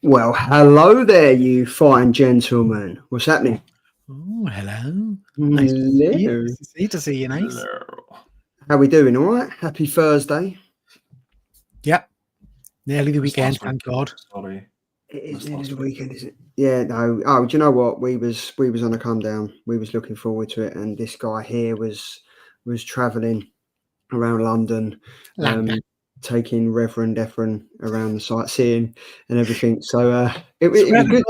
Well, hello there, you fine gentlemen. What's happening? Oh, hello. Nice to see you. Nice. Hello. How we doing? All right. Happy Thursday. Yep. Nearly the It's weekend, last thank week. God. Sorry. It is It's nearly last the week. weekend, is it? Yeah. No. Oh, do you know what? We was on a come down. We was looking forward to it, and this guy here was travelling around London, taking Reverend Efren around the sightseeing and everything. So it was good.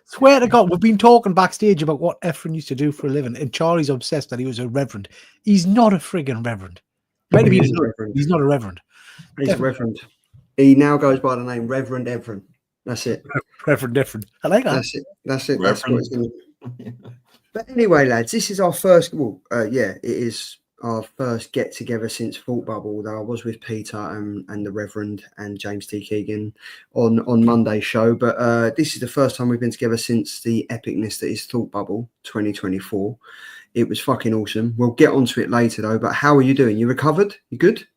Swear to God, we've been talking backstage about what Efren used to do for a living, and Charlie's obsessed that he was a reverend. He's not a friggin' reverend. Maybe he's not a reverend. He's a reverend. He now goes by the name Reverend Efren. That's it. Reverend Efren. I like that. That's it. That's it. Reverend. That's what it's going to. But anyway, lads, this is our first. Well, it is our first get together since Thought Bubble. Though I was with Peter and the Reverend and James T. Keegan on Monday's show, but this is the first time we've been together since the epicness that is Thought Bubble 2024. It was fucking awesome. We'll get onto it later though. But how are you doing? You recovered? You good?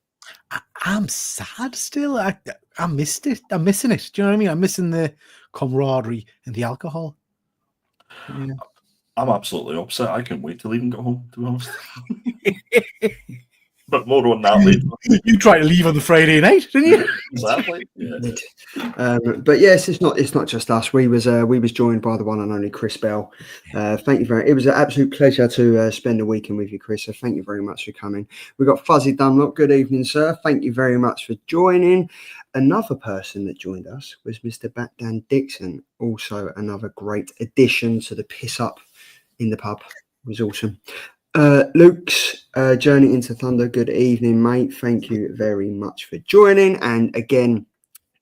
I'm sad still. I missed it. I'm missing it. Do you know what I mean? I'm missing the camaraderie and the alcohol. Yeah. I'm absolutely upset. I can't wait to leave and go home, to be honest. But more on that later. You tried to leave on the Friday night, didn't you? Exactly. Yeah. But yes, it's not just us. We was joined by the one and only Chris Bell. Thank you very. It was an absolute pleasure to spend the weekend with you, Chris. So thank you very much for coming. We got Fuzzy Dunlop. Good evening, sir. Thank you very much for joining. Another person that joined us was Mr. Batdan Dixon. Also another great addition to the piss up in the pub. It was awesome. Luke's Journey into Thunder. Good evening, mate. Thank you very much for joining. And again,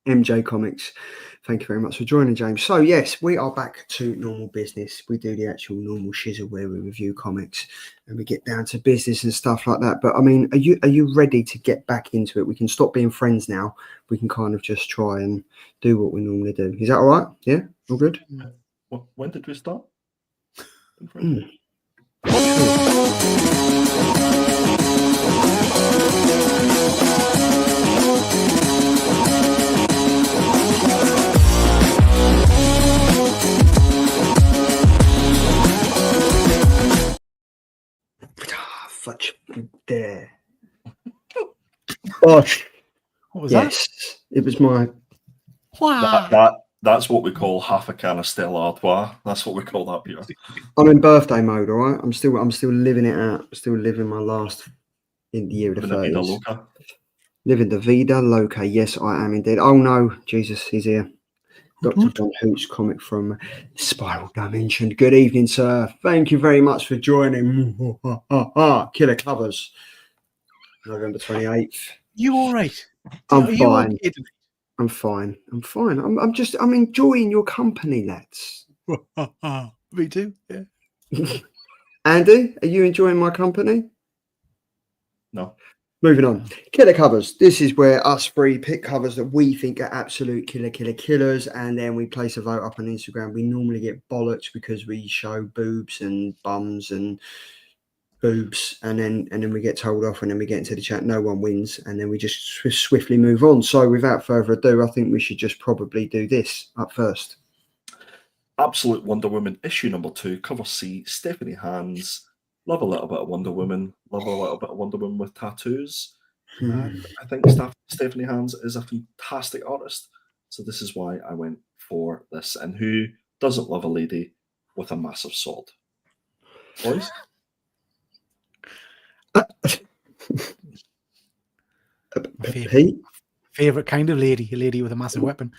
MJ Comics, thank you very much for joining, James. So yes, we are back to normal business. We do the actual normal shizzle where we review comics and we get down to business and stuff like that. But I mean, are you ready to get back into it? We can stop being friends now. We can kind of just try and do what we normally do. Is that all right? Yeah, all good. When did we start? Fudge there. Bosh. What was that? It was my. Wow. That's what we call half a can of Stella Artois. That's what we call that beer. I'm in birthday mode, all right. I'm still living it out. I'm still living my last in the year of the 30s. Living the vida loca. Yes, I am indeed. Oh no, Jesus, he's here. Dr. John Hoots comic from Spiral Dimension. Good evening, sir. Thank you very much for joining. Killer Covers. November 28th. You all right? I'm fine. I'm fine. I'm enjoying your company, lads. Me too. Yeah. Andy, are you enjoying my company? No. Moving on. Killer Covers. This is where us three pick covers that we think are absolute killers, and then we place a vote up on Instagram. We normally get bollocks because we show boobs and bums and boobs, and then we get told off, and then we get into the chat. No one wins, and then we just swiftly move on. So without further ado, I think we should just probably do this up first. Absolute Wonder Woman issue number 2, cover C, Stephanie Hans. Love a little bit of Wonder Woman. Love a little bit of Wonder Woman with tattoos. And I think Stephanie Hans is a fantastic artist. So this is why I went for this. And who doesn't love a lady with a massive sword? Boys? Favorite kind of lady, a lady with a massive weapon.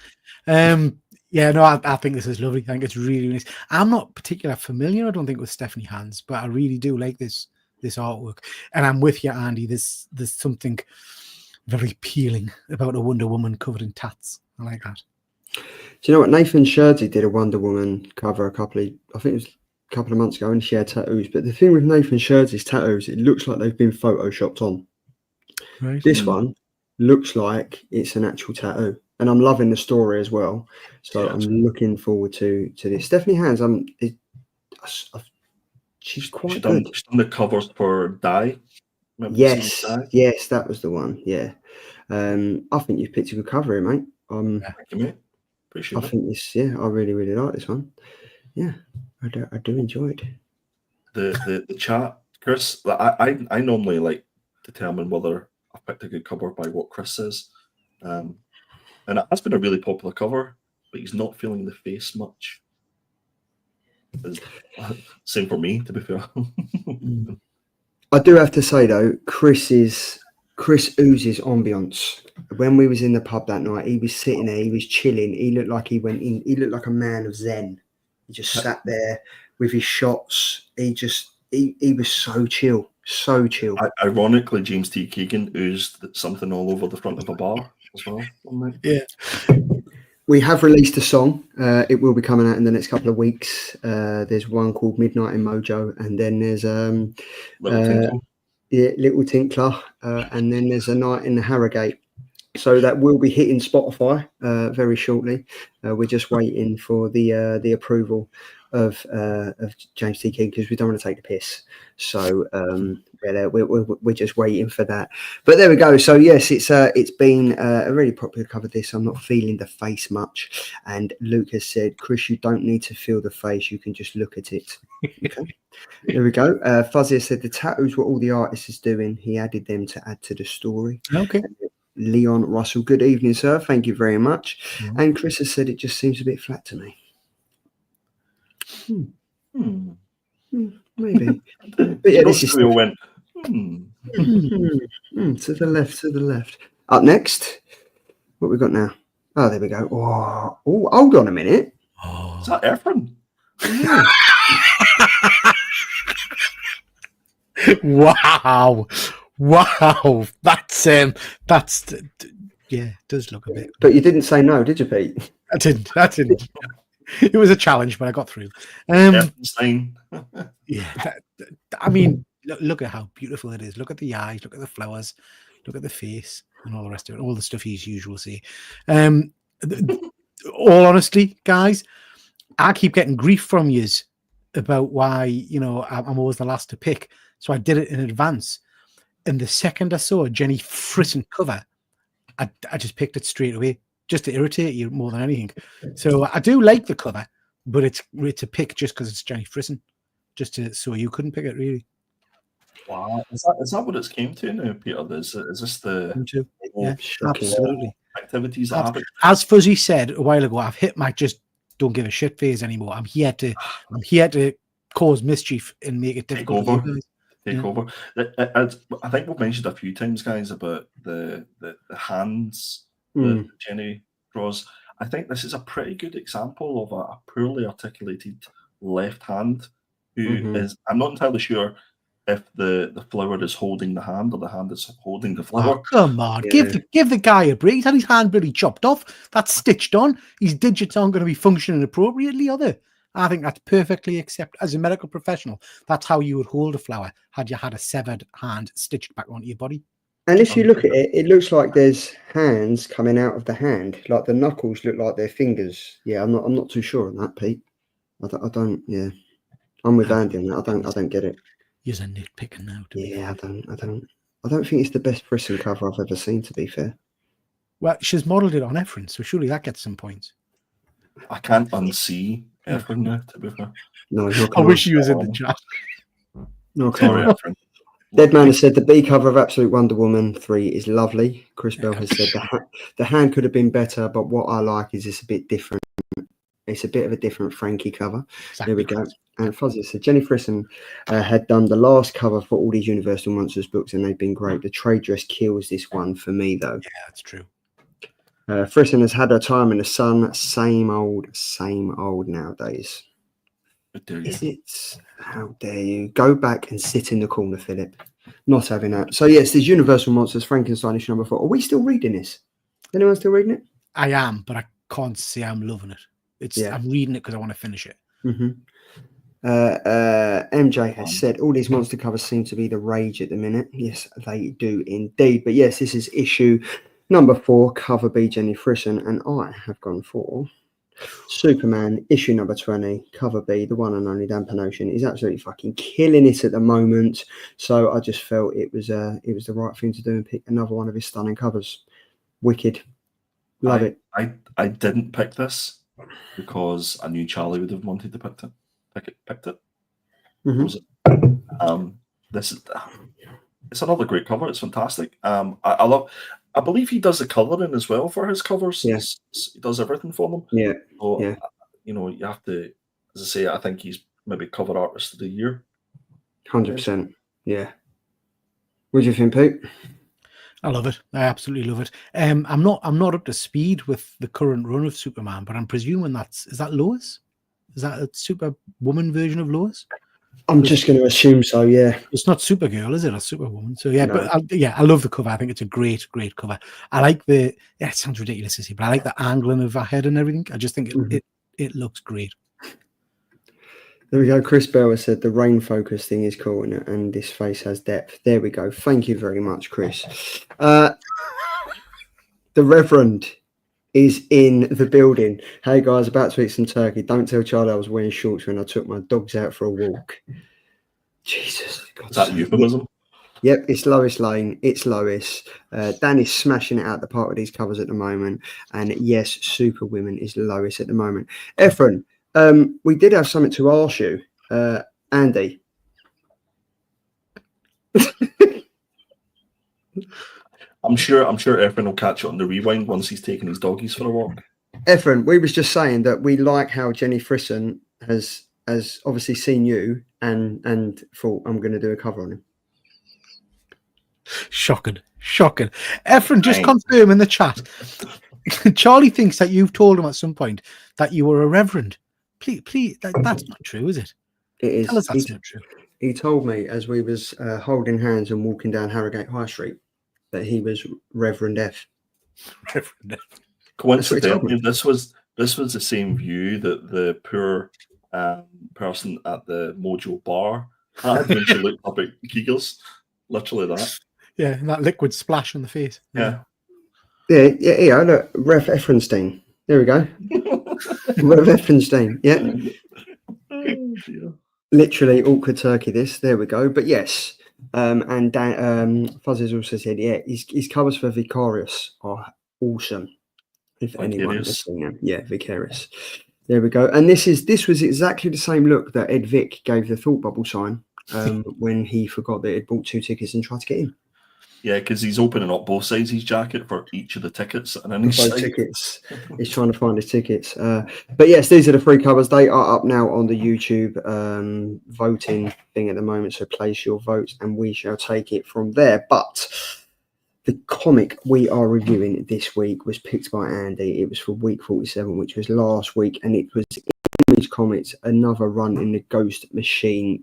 Yeah, no, I think this is lovely. I think it's really nice. I'm not particularly familiar, I don't think, with Stephanie Hans, but I really do like this artwork. And I'm with you, Andy. There's something very appealing about a Wonder Woman covered in tats. I like that. Do you know what? Nathan Sherdsey did a Wonder Woman cover I think it was a couple of months ago, and she had tattoos. But the thing with Nathan Sherdsey's tattoos, it looks like they've been photoshopped on. Right. This one looks like it's an actual tattoo. And I'm loving the story as well. So I'm looking forward to this. Stephanie Hans, she's quite good. She's done the covers for Die. Yes, that was the one. Yeah. I think you've picked a good cover here, mate. Thank you, mate. Appreciate I it. think this, I really, really like this one. Yeah, I do enjoy it. The chat, Chris. I normally like determine whether I've picked a good cover by what Chris says, and it has been a really popular cover, but he's not feeling the face much. Same for me, to be fair. I do have to say though, Chris oozes ambience. When we was in the pub that night, he was sitting there, he was chilling. He looked like he looked like a man of Zen. He just sat there with his shots. He was so chill, so chill. Ironically, James T. Keegan oozed something all over the front of a bar as well. Yeah. We have released a song. It will be coming out in the next couple of weeks. There's one called Midnight in Mojo, and then there's Little Tinkler, and then there's A Night in the Harrogate. So that will be hitting Spotify very shortly. We're just waiting for the approval of James T. King, because we don't want to take the piss. So we're just waiting for that. But there we go. So yes, it's been a really popular cover. This, I'm not feeling the face much. And Luke has said, Chris, you don't need to feel the face. You can just look at it. Okay. There we go. Fuzzy has said the tattoos were all the artist is doing. He added them to add to the story. Okay. Leon Russell, good evening, sir. Thank you very much. And Chris has said it just seems a bit flat to me. Maybe. But yeah, this is we all went. to the left. Up next, what we got now? Oh, there we go. Oh, hold on a minute. Is that Efren? Wow. That's it does look a bit. But you didn't say no, did you, Pete? I didn't. It was a challenge, but I got through. Yeah, I mean, look at how beautiful it is. Look at the eyes, look at the flowers, look at the face, and all the rest of it. All the stuff he's usual see. All honesty, guys, I keep getting grief from yous about why I'm always the last to pick. So I did it in advance. And the second I saw a Jenny Frison cover, I just picked it straight away, just to irritate you more than anything. So I do like the cover, but it's a pick just because it's Jenny Frison, so you couldn't pick it really. Wow, is that what it's came to now, Peter? Is this the yeah, absolutely activities? As Fuzzy said a while ago, I've hit my just don't give a shit phase anymore. I'm here to cause mischief and make it difficult for you guys. Take over. I think we've mentioned a few times, guys, about the hands that Jenny draws. I think this is a pretty good example of a poorly articulated left hand who is. I'm not entirely sure if the flower is holding the hand or the hand is holding the flower. Oh, come on, give the guy a break. He's had his hand really chopped off. That's stitched on. His digits aren't going to be functioning appropriately, are they? I think that's perfectly acceptable. As a medical professional, that's how you would hold a flower had you had a severed hand stitched back onto your body. And if you look at it, it looks like there's hands coming out of the hand. Like the knuckles look like their fingers. Yeah, I'm not too sure on that, Pete. I don't. Yeah, I'm with Andy on that. I don't get it. You're a nitpicker now. Yeah, I don't think it's the best Frison cover I've ever seen, to be fair. Well, she's modelled it on Efren, so surely that gets some points. I can't unsee Efren now, to be fair. No, I wish he was in the chat. No, sorry, Efren. Deadman has said the B cover of Absolute Wonder Woman 3 is lovely. Chris Bell has said the hand could have been better, but what I like is it's a bit different. It's a bit of a different Frankie cover. Exactly. There we go. And Fuzzy said Jenny Frison had done the last cover for all these Universal Monsters books, and they've been great. The trade dress kills this one for me, though. Yeah, that's true. Frison has had her time in the sun. Same old nowadays. Is it? How dare you? Go back and sit in the corner, Philip. Not having that. So yes, there's Universal Monsters Frankenstein issue number 4. Are we still reading this? Is anyone still reading it? I am, but I can't say I'm loving it. I'm reading it because I want to finish it. MJ has said all these monster covers seem to be the rage at the minute. Yes, they do indeed. But yes, this is issue number 4, cover B, Jenny Frison, and I have gone for Superman, issue number 20, cover B, the one and only Dan Panosian. He's absolutely fucking killing it at the moment. So I just felt it was the right thing to do and pick another one of his stunning covers. Wicked. Love it. I didn't pick this because I knew Charlie would have wanted to pick it. Mhm. Was it? This is it's another great cover. It's fantastic. I believe he does the colouring as well for his covers. Yeah. He does everything for them. Yeah. So Yeah. you have to, as I say, I think he's maybe cover artist of the year. 100%. Yeah. What do you think, Pete? Oh. I love it. I absolutely love it. I'm not up to speed with the current run of Superman, but I'm presuming is that Lois? Is that a Superwoman version of Lois? I'm just going to assume so. Yeah. It's not Supergirl, is it? Or Superwoman? So yeah, No. but I love the cover. I think it's a great cover. I like it sounds ridiculous to say, but I like the angling of her head and everything. I just think it looks great. There we go. Chris Bell has said the rain focus thing is cool and this face has depth. There we go. Thank you very much, Chris. The Reverend is in the building. Hey guys, about to eat some turkey. Don't tell Charlie I was wearing shorts when I took my dogs out for a walk. Jesus. Is that euphemism? Yep, it's Lois Lane. It's Lois. Dan is smashing it out the park with these covers at the moment. And yes, Superwomen is Lois at the moment. Efren, we did have something to ask you. Andy. I'm sure Efren will catch it on the rewind once he's taken his doggies for a walk. Efren, we was just saying that we like how Jenny Frisson has obviously seen you and thought I'm going to do a cover on him. Shocking. Efren, just confirm in the chat. Charlie thinks that you've told him at some point that you were a reverend. Please, that's not true, is it? It is. Tell us that's not true. He told me as we was holding hands and walking down Harrogate High Street that he was Reverend F. Reverend F. Coincidentally, this was the same view that the poor person at the Mojo bar had when she looked up at Keegles. Literally that. Yeah, and that liquid splash on the face. Yeah. Look, Rev Efrenstein. There we go. Rev Efrenstein. Yeah. Oh, literally awkward turkey. There we go. But yes, and Dan, Fuzzy's also said, yeah, his covers for Vicarious are awesome. If anyone has seen them, yeah, Vicarious. There we go. And this was exactly the same look that Ed Vick gave the Thought Bubble sign when he forgot that he'd bought 2 tickets and tried to get in. Yeah, because he's opening up both sides of his jacket for each of the tickets, and then both tickets. He's trying to find his tickets. But yes, these are the 3 covers. They are up now on the YouTube voting thing at the moment. So place your votes, and we shall take it from there. But the comic we are reviewing this week was picked by Andy. It was for week 47, which was last week, and it was Image Comics, another run in the Ghost Machine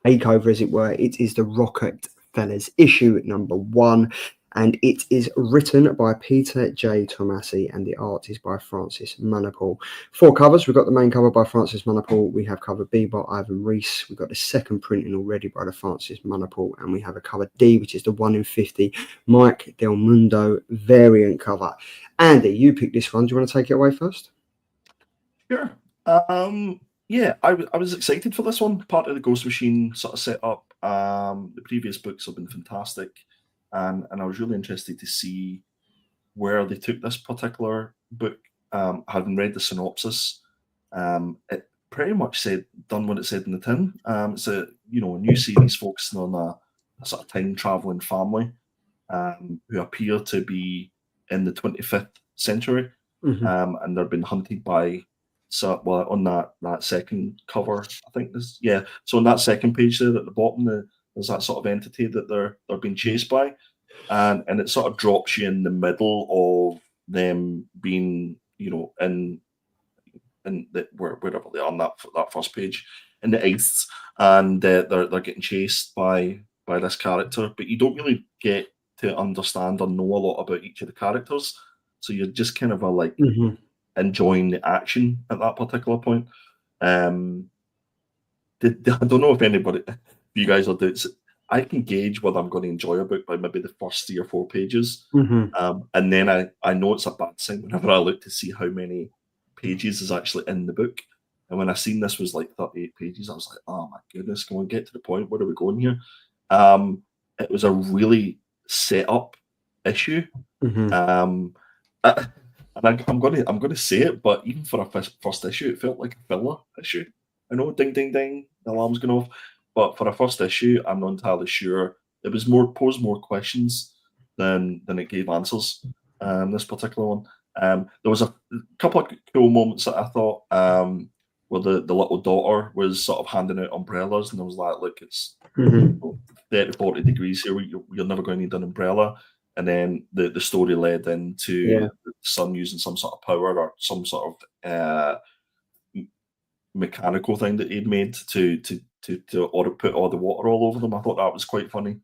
takeover, as it were. It is the Rocketfellas issue number 1, and it is written by Peter J. Tomasi, and the art is by Francis Manapul. 4 covers. We've got the main cover by Francis Manapul. We have cover B by Ivan Reese. We've got the second printing already by the Francis Manapul, and we have a cover D, which is the 1 in 50 Mike Del Mundo variant cover. Andy, you picked this one. Do you want to take it away first? Sure. Yeah, I was excited for this one. Part of the Ghost Machine sort of setup. The previous books have been fantastic, and I was really interested to see where they took this particular book. Having read the synopsis, it pretty much done what it said in the tin. It's a new series focusing on a sort of time traveling family who appear to be in the 25th century, and they're being hunted by. So, well, on that second cover, I think this, yeah. So on that second page there at the bottom, there's that sort of entity that they're being chased by, and it sort of drops you in the middle of them being, in wherever they are on that first page in the ice, and they're getting chased by this character, but you don't really get to understand or know a lot about each of the characters, so you're just kind of enjoying the action at that particular point. I don't know if you guys are doing. I can gauge whether I'm going to enjoy a book by maybe the first 3 or 4 pages, and then I know it's a bad sign whenever I look to see how many pages is actually in the book. And when I seen this was like 38 pages, I was like, oh my goodness, can we get to the point? Where are we going here? It was a really set up issue. And I'm gonna say it, but even for a first issue, it felt like a filler issue. I know, ding ding ding, the alarm's going off, but for a first issue, I'm not entirely sure. It was posed more questions than it gave answers. This particular one, there was a couple of cool moments that I thought, where the little daughter was sort of handing out umbrellas, and I was like, look, it's Mhm. 30, 40 degrees here. You're never going to need an umbrella. And then the story led into Yeah. the son using some sort of power or some sort of mechanical thing that he'd made to put all the water all over them. I thought that was quite funny.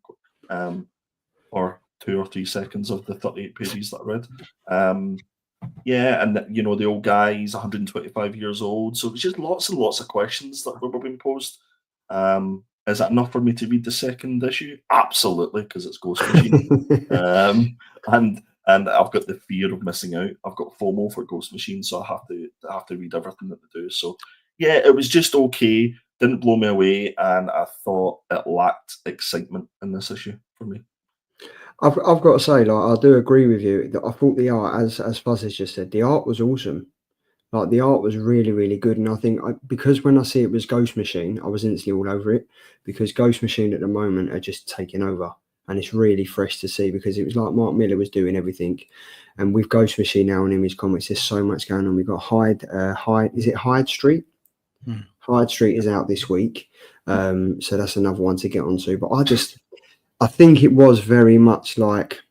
Or 2 or 3 seconds of the 38 pages that I read. Yeah, and you know, the old guy, he's 125 years old. So it's just lots and lots of questions that were being posed. Is that enough for me to read the second issue? Absolutely, because it's Ghost Machine. And I've got the fear of missing out. I've got FOMO for Ghost Machine, so I have to read everything that they do. So yeah, it was just okay. Didn't blow me away, and I thought it lacked excitement in this issue for me. I've got to say, like, I do agree with you. That I thought the art, as Fuzz has just said, the art was awesome. Like, the art was really, really good. And I think because when I see it was Ghost Machine, I was instantly all over it, because Ghost Machine at the moment are just taking over. And it's really fresh to see, because it was like Mark Miller was doing everything. And with Ghost Machine now in Image Comics, there's so much going on. We've got Hyde, is it Hyde Street? Hyde Street is out this week. So that's another one to get onto. But I think it was very much like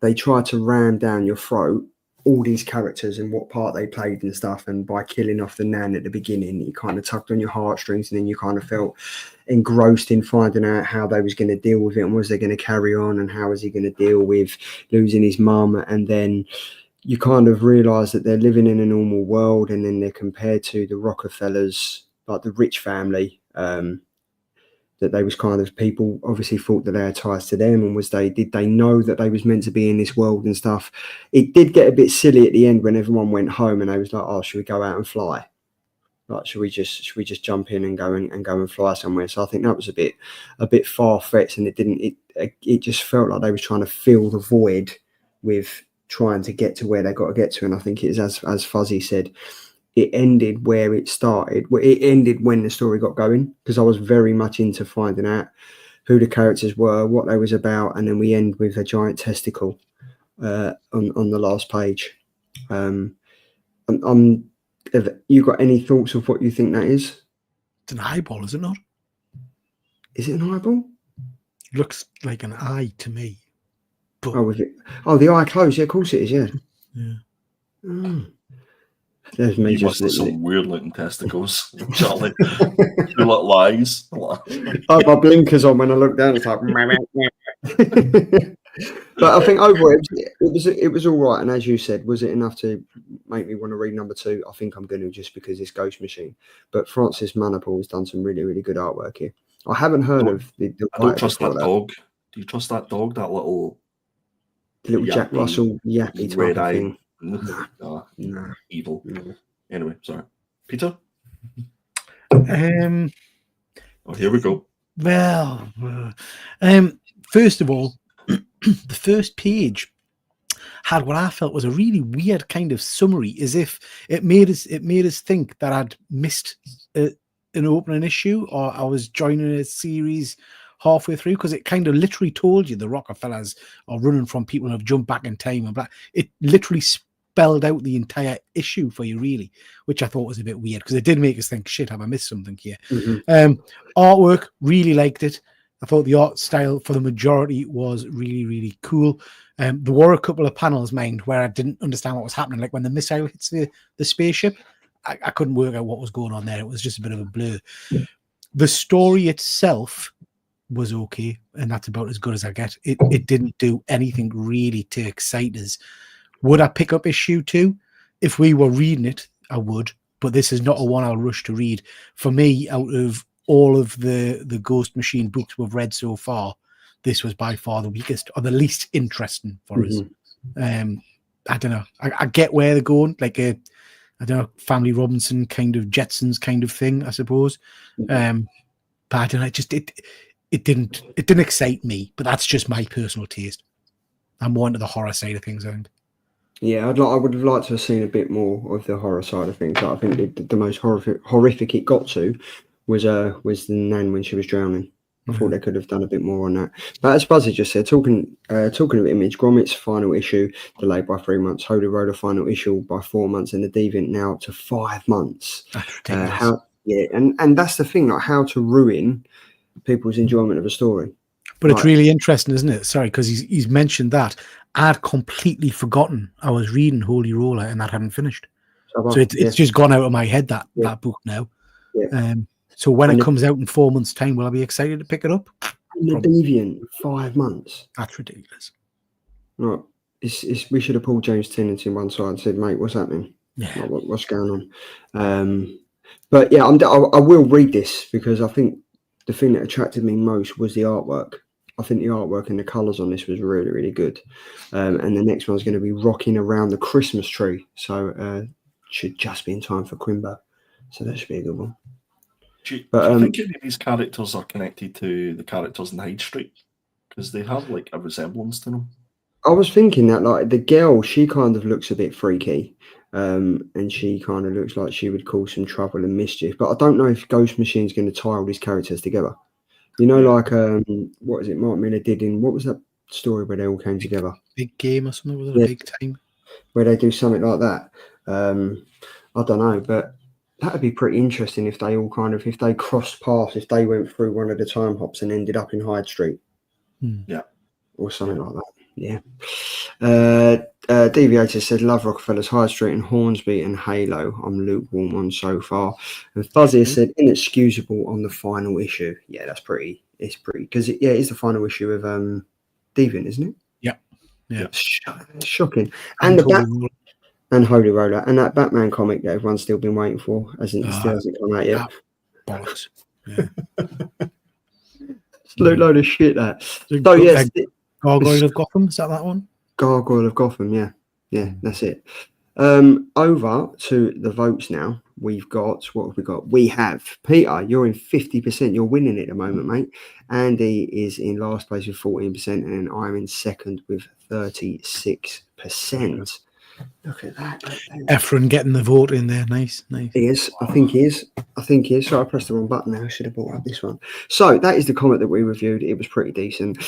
they tried to ram down your throat all these characters and what part they played and stuff, and by killing off the Nan at the beginning, it kind of tugged on your heartstrings, and then you kind of felt engrossed in finding out how they was going to deal with it, and was they going to carry on, and how is he going to deal with losing his mum. And then you kind of realize that they're living in a normal world, and then they're compared to the Rockefellers, like the rich family, that they was kind of, people obviously thought that they had ties to them, and did they know that they was meant to be in this world and stuff. It did get a bit silly at the end when everyone went home and they was like, oh, should we go out and fly? Like, should we just jump in and go and fly somewhere? So I think that was a bit far-fetched, and it just felt like they was trying to fill the void with trying to get to where they got to get to. And I think it is, as Fuzzy said, it ended where it started. It ended when the story got going, because I was very much into finding out who the characters were, what they was about, and then we end with a giant testicle on the last page. Have you got any thoughts of what you think that is? It's an eyeball, is it not? Is it an eyeball? Looks like an eye to me. But the eye closed. Yeah, of course it is. Yeah. Yeah. Oh. There's me. You must have some weird looking testicles, Charlie. Two little eyes. Oh, my blinkers on when I look down. It's like. But I think overall it was all right. And as you said, was it enough to make me want to read number 2? I think I'm going to, just because it's Ghost Machine. But Francis Manapul has done some really, really good artwork here. I haven't heard of the I don't trust that dog. Do you trust that dog? That little Jack Russell yappy type of thing. No. Evil. No. Anyway, sorry. Peter? Oh, here we go. Well, first of all, the first page had what I felt was a really weird kind of summary, as if it made us think that I'd missed an opening issue, or I was joining a series halfway through, because it kind of literally told you the Rockefellers are running from people who have jumped back in time and black. It literally spelled out the entire issue for you, really, which I thought was a bit weird, because it did make us think, shit, have I missed something here? Artwork, really liked it. I thought the art style for the majority was really, really cool. There were a couple of panels, mind, where I didn't understand what was happening, like when the missile hits the spaceship. I couldn't work out what was going on there. It was just a bit of a blur. The story itself was okay, and that's about as good as I get. It didn't do anything really to excite us. Would I pick up issue 2? If we were reading it, I would, but this is not a one I'll rush to read. For me, out of all of the Ghost Machine books we've read so far, this was by far the weakest, or the least interesting for us. I don't know. I get where they're going, like a, I don't know, Family Robinson kind of, Jetsons kind of thing, I suppose. But I don't know. It didn't excite me. But that's just my personal taste. I'm more into the horror side of things, I think. Yeah, I would have liked to have seen a bit more of the horror side of things. Like, I think the most horrific it got to was the Nan when she was drowning. I thought they could have done a bit more on that. But as Buzzy just said, talking of Image, Gromit's final issue delayed by 3 months, Holy Roller final issue by 4 months, and the Deviant now up to 5 months. That's ridiculous. And that's the thing, like how to ruin people's enjoyment of a story. But it's really interesting, isn't it? Sorry, because he's mentioned that. I'd completely forgotten I was reading Holy Roller and that hadn't finished. So it's just gone out of my head, that book now. Yeah. So when it comes out in 4 months' time, will I be excited to pick it up? And the Deviant, 5 months. That's ridiculous. Right. We should have pulled James Tennant in one side and said, mate, what's happening? Yeah. Like, what's going on? But yeah, I will read this because I think the thing that attracted me most was the artwork. I think the artwork and the colours on this was really, really good. And the next one's going to be Rocking Around the Christmas Tree. So should just be in time for Quimbo. So that should be a good one. Do you think any of these characters are connected to the characters in Hyde Street? Because they have like a resemblance to them. I was thinking that, like, the girl, she kind of looks a bit freaky. And she kind of looks like she would cause some trouble and mischief. But I don't know if Ghost Machine's going to tie all these characters together. You know, like, what is it Mark Miller did in, what was that story where they all came together? Big Game or something, was it a big time? Where they do something like that. I don't know, but that would be pretty interesting if they all if they crossed paths, if they went through one of the time hops and ended up in Hyde Street. Yeah. Or something like that. Yeah. Deviator said, love Rocketfellas, Hyde Street and Hornsby and Halo. I'm lukewarm on so far. And Fuzzy said, inexcusable on the final issue. Yeah, it's pretty, because it's the final issue of Deviant, isn't it? Yeah. Yeah. It's shocking. And Holy Roller. And that Batman comic that everyone's still been waiting for, still hasn't come out yet. Bollocks. Yeah. It's a load of shit, that. So, yes. Gargoyle of Gotham, is that one? Gargoyle of Gotham, yeah. Yeah, that's it. Over to the votes now. We've got, what have we got? We have Peter, you're in 50%. You're winning at the moment, mate. Andy is in last place with 14%, and then I'm in second with 36%. Look at that. Efren getting the vote in there. Nice. He is. I think he is. So I pressed the wrong button now. I should have brought up this one. So that is the comic that we reviewed. It was pretty decent.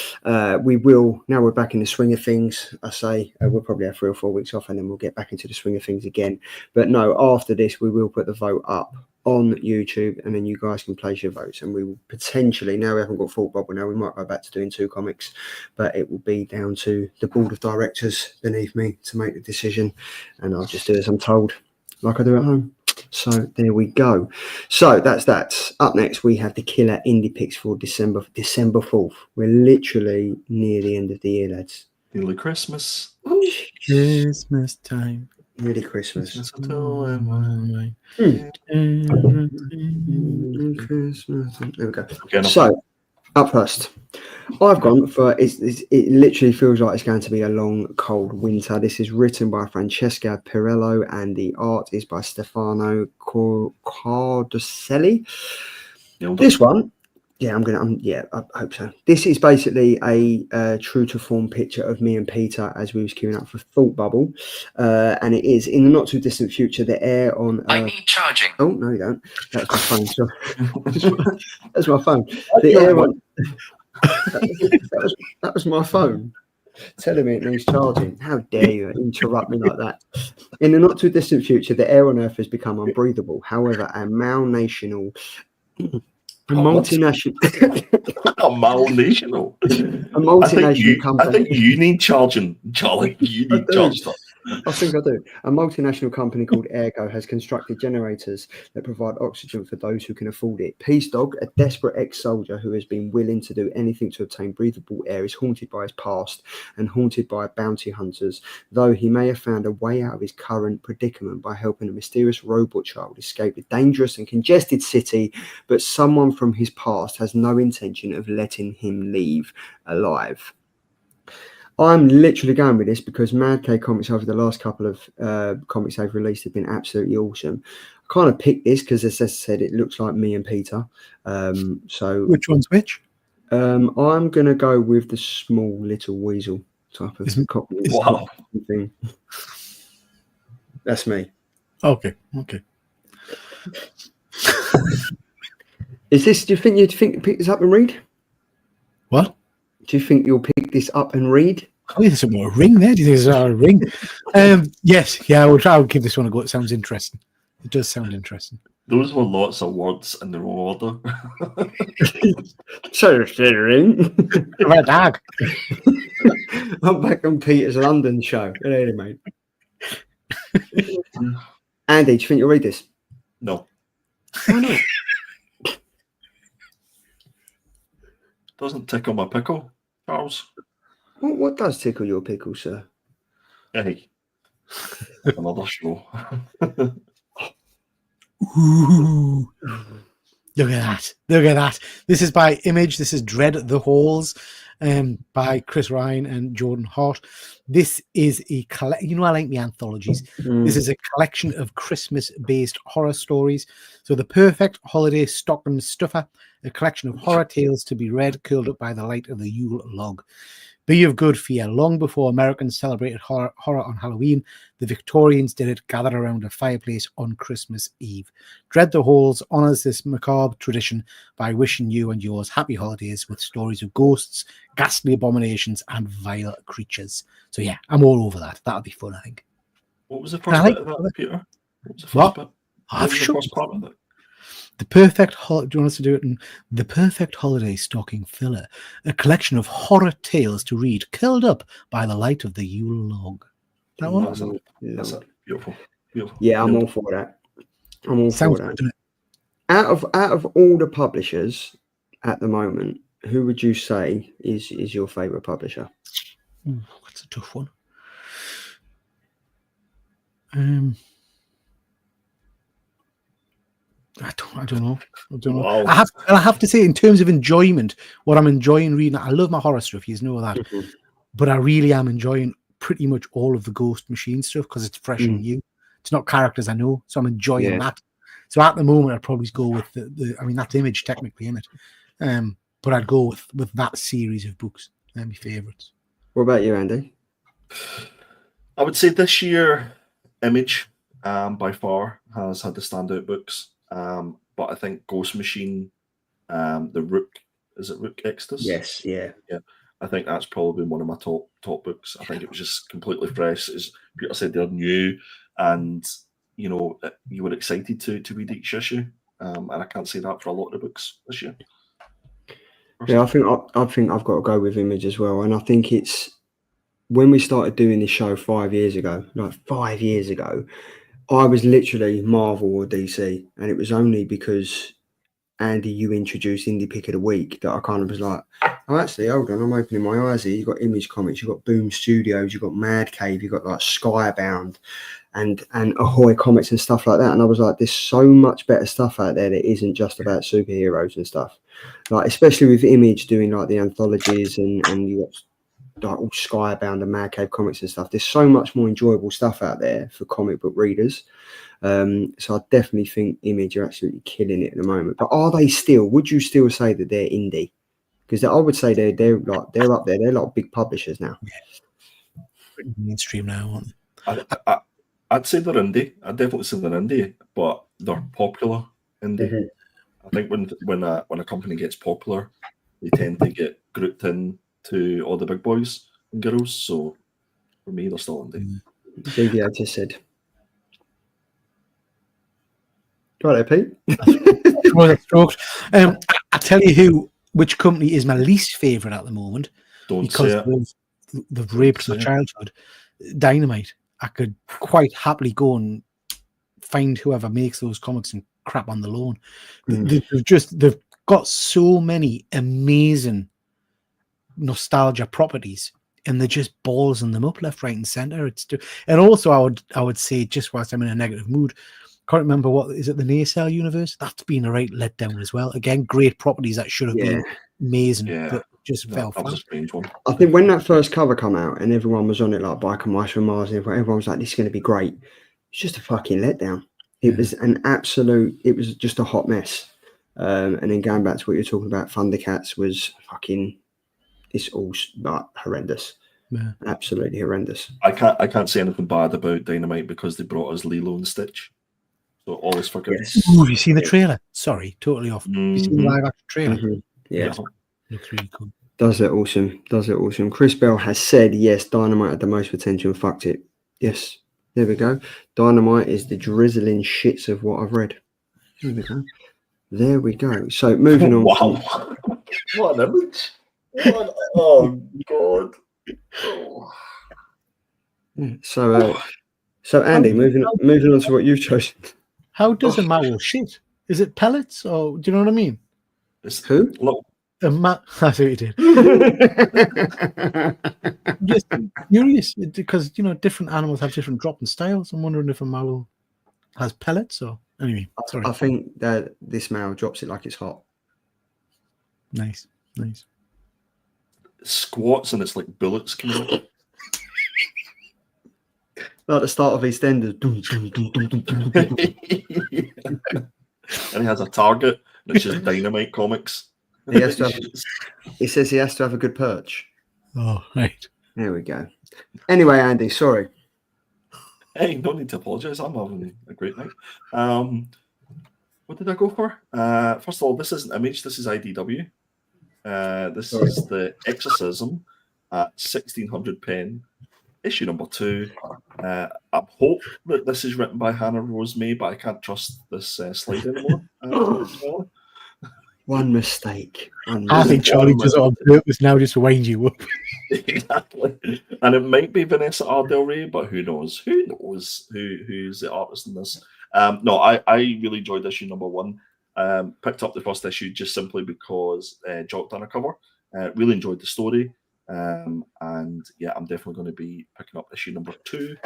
We will, now we're back in the swing of things. I say we'll probably have 3 or 4 weeks off and then we'll get back into the swing of things again. But no, after this, we will put the vote up on YouTube, and then you guys can place your votes, and we will potentially, now we haven't got Thought Bubble, now we might go back to doing 2 comics, but it will be down to the board of directors beneath me to make the decision, and I'll just do as I'm told, like I do at home. So there we go. So that's that. Up next, we have the killer indie picks for December 4th. We're literally near the end of the year, lads. Nearly Christmas. Christmas time. Nearly Christmas. Christmas. There we go. So, up first, I've gone for it literally feels like it's going to be a long, cold winter. This is written by Francesca Pirello, and the art is by Stefano Cardoselli. This one, I hope so. This is basically a true to form picture of me and Peter as we was queuing up for Thought Bubble, and it is in the not too distant future. The air on Earth. I need charging. Oh no, you don't. That's my phone. Sorry. That's my phone. The air on. that was my phone telling me it needs charging. How dare you interrupt me like that? In the not too distant future, the air on Earth has become unbreathable. However, a multinational company. I think you need charging, Charlie. You need charge stuff. I think I do. A multinational company called Ergo has constructed generators that provide oxygen for those who can afford it. Peace Dog, a desperate ex-soldier who has been willing to do anything to obtain breathable air, is haunted by his past and haunted by bounty hunters, though he may have found a way out of his current predicament by helping a mysterious robot child escape the dangerous and congested city, but someone from his past has no intention of letting him leave alive. I'm literally going with this because Mad K Comics over the last couple of comics they've released have been absolutely awesome. I kind of picked this because, as I said, it looks like me and Peter. So which one's which? I'm going to go with the small little weasel type of copy. Wow. Thing. That's me. Okay. Is this? Do you think you'd pick this up and read? What? Do you think you'll pick this up and read? Oh, there's a ring there. Do you think there's a ring? Yes. Yeah, I would give this one a go. It sounds interesting. It does sound interesting. Those were lots of words in the wrong order. So ring. Red dog. I'm back on Peter's London show. Hey, mate. Andy, do you think you'll read this? No. Why not? Doesn't tickle my pickle, Charles. What does tickle your pickle, sir? Hey. Another show. Ooh. Look at that. This is by Image. This is Dread the Halls by Chris Ryan and Jordan Hart. This is I like my anthologies. This is a collection of Christmas-based horror stories. So the perfect holiday stocking stuffer, a collection of horror tales to be read, curled up by the light of the Yule log. Be of good fear. Long before Americans celebrated horror on Halloween, the Victorians did it, gathered around a fireplace on Christmas Eve. Dread the Halls honours this macabre tradition by wishing you and yours happy holidays with stories of ghosts, ghastly abominations, and vile creatures. So yeah, I'm all over that. That'll be fun, I think. What was the first bit of that, Peter? What was the first bit? I've the first part of it? Do you want us to do it in The Perfect Holiday Stocking Filler, a collection of horror tales to read, curled up by the light of the Yule log. That one? That's it. Beautiful. Yeah, I'm all for that. Sounds good, doesn't it? Out of all the publishers at the moment, who would you say is your favourite publisher? Ooh, that's a tough one. I don't know. Wow. I have to say, in terms of enjoyment, what I'm enjoying reading, I love my horror stuff, you know that, but I really am enjoying pretty much all of the Ghost Machine stuff because it's fresh and new. It's not characters I know, so I'm enjoying that. So at the moment, I'd probably go with that's Image technically in it, but I'd go with that series of books. They're my favourites. What about you, Andy? I would say this year, Image by far has had the standout books. But I think Ghost Machine, the Rook, is it Rook Exodus? Yes, yeah. I think that's probably one of my top books. I think it was just completely fresh. As Peter said, they're new, and you were excited to read each issue. And I can't say that for a lot of the books this year. Yeah, I think I've got to go with Image as well, and I think it's when we started doing this show 5 years ago. I was literally Marvel or DC, and it was only because Andy, you introduced Indie Pick of the Week that I kind of was like, oh, actually, hold on, I'm opening my eyes here. You've got Image Comics, you've got Boom Studios, you've got Mad Cave, you've got like Skybound and Ahoy Comics and stuff like that. And I was like, there's so much better stuff out there that isn't just about superheroes and stuff. Like, especially with Image doing like the anthologies and you got like all Skybound and Mad Cave Comics and stuff. There's so much more enjoyable stuff out there for comic book readers. So I definitely think Image are absolutely killing it at the moment. But are they still? Would you still say that they're indie? Because I would say they're up there. They're like big publishers now. Yeah. Pretty mainstream now, aren't they? I'd say they're indie. I'd definitely say they're indie, but they're popular indie. Mm-hmm. I think when a company gets popular, they tend to get grouped in to all the big boys and girls. So for me, they're still indie. JV, I just said. Right there, Pete. I tell you which company is my least favourite at the moment. Because they've raped my childhood. Dynamite. I could quite happily go and find whoever makes those comics and crap on the lawn. They've got so many amazing nostalgia properties, and they're just ballsing them up left, right, and centre. And also, I would say, just whilst I'm in a negative mood, can't remember what is it, the Nacelle universe? That's been a right letdown as well. Again, great properties that should have been amazing, but just fell flat. I think when that first cover come out and everyone was on it like Biker Mice from Mars, and everyone was like, "This is going to be great." It's just a fucking letdown. It was an absolute. It was just a hot mess. And then going back to what you're talking about, Thundercats was fucking. It's all like horrendous. Yeah. Absolutely horrendous. I can't say anything bad about Dynamite because they brought us Lilo and Stitch. So all is forgiven. Yes. Ooh, have you seen the trailer? Sorry, totally off. Have you seen the live action trailer? Yeah. Looks really cool. Does it awesome. Does it awesome. Chris Bell has said, yes, Dynamite had the most potential and fucked it. Yes. There we go. Dynamite is the drizzling shits of what I've read. There we go. There we go. So moving on. Wow. What an image. Oh, God. Oh. So Andy, moving on to what you've chosen. How does a marrow shit? Is it pellets or do you know what I mean? Who? Look. I see what you did. Just curious because different animals have different dropping styles. I'm wondering if a marrow has pellets or anyway. Sorry. I think that this male drops it like it's hot. Nice. Squats and it's like bullets coming out. Like the start of EastEnders. And he has a target, and it's just Dynamite comics. He says he has to have a good perch. Oh, right. There we go. Anyway, Andy, sorry. Hey, no need to apologise. I'm having a great night. What did I go for? First of all, this isn't Image. This is IDW. This is The Exorcism at 1600 pen, issue number 2. I hope that this is written by Hannah Rose May, but I can't trust this slide anymore. One mistake. I think Charlie does it on purpose now just to wind you up. Exactly. And it might be Vanessa Ardell Ray, but who knows? Who knows who's the artist in this? No, I really enjoyed issue number 1. Picked up the first issue just simply because Jock done a cover. Really enjoyed the story. And yeah, I'm definitely going to be picking up issue number 2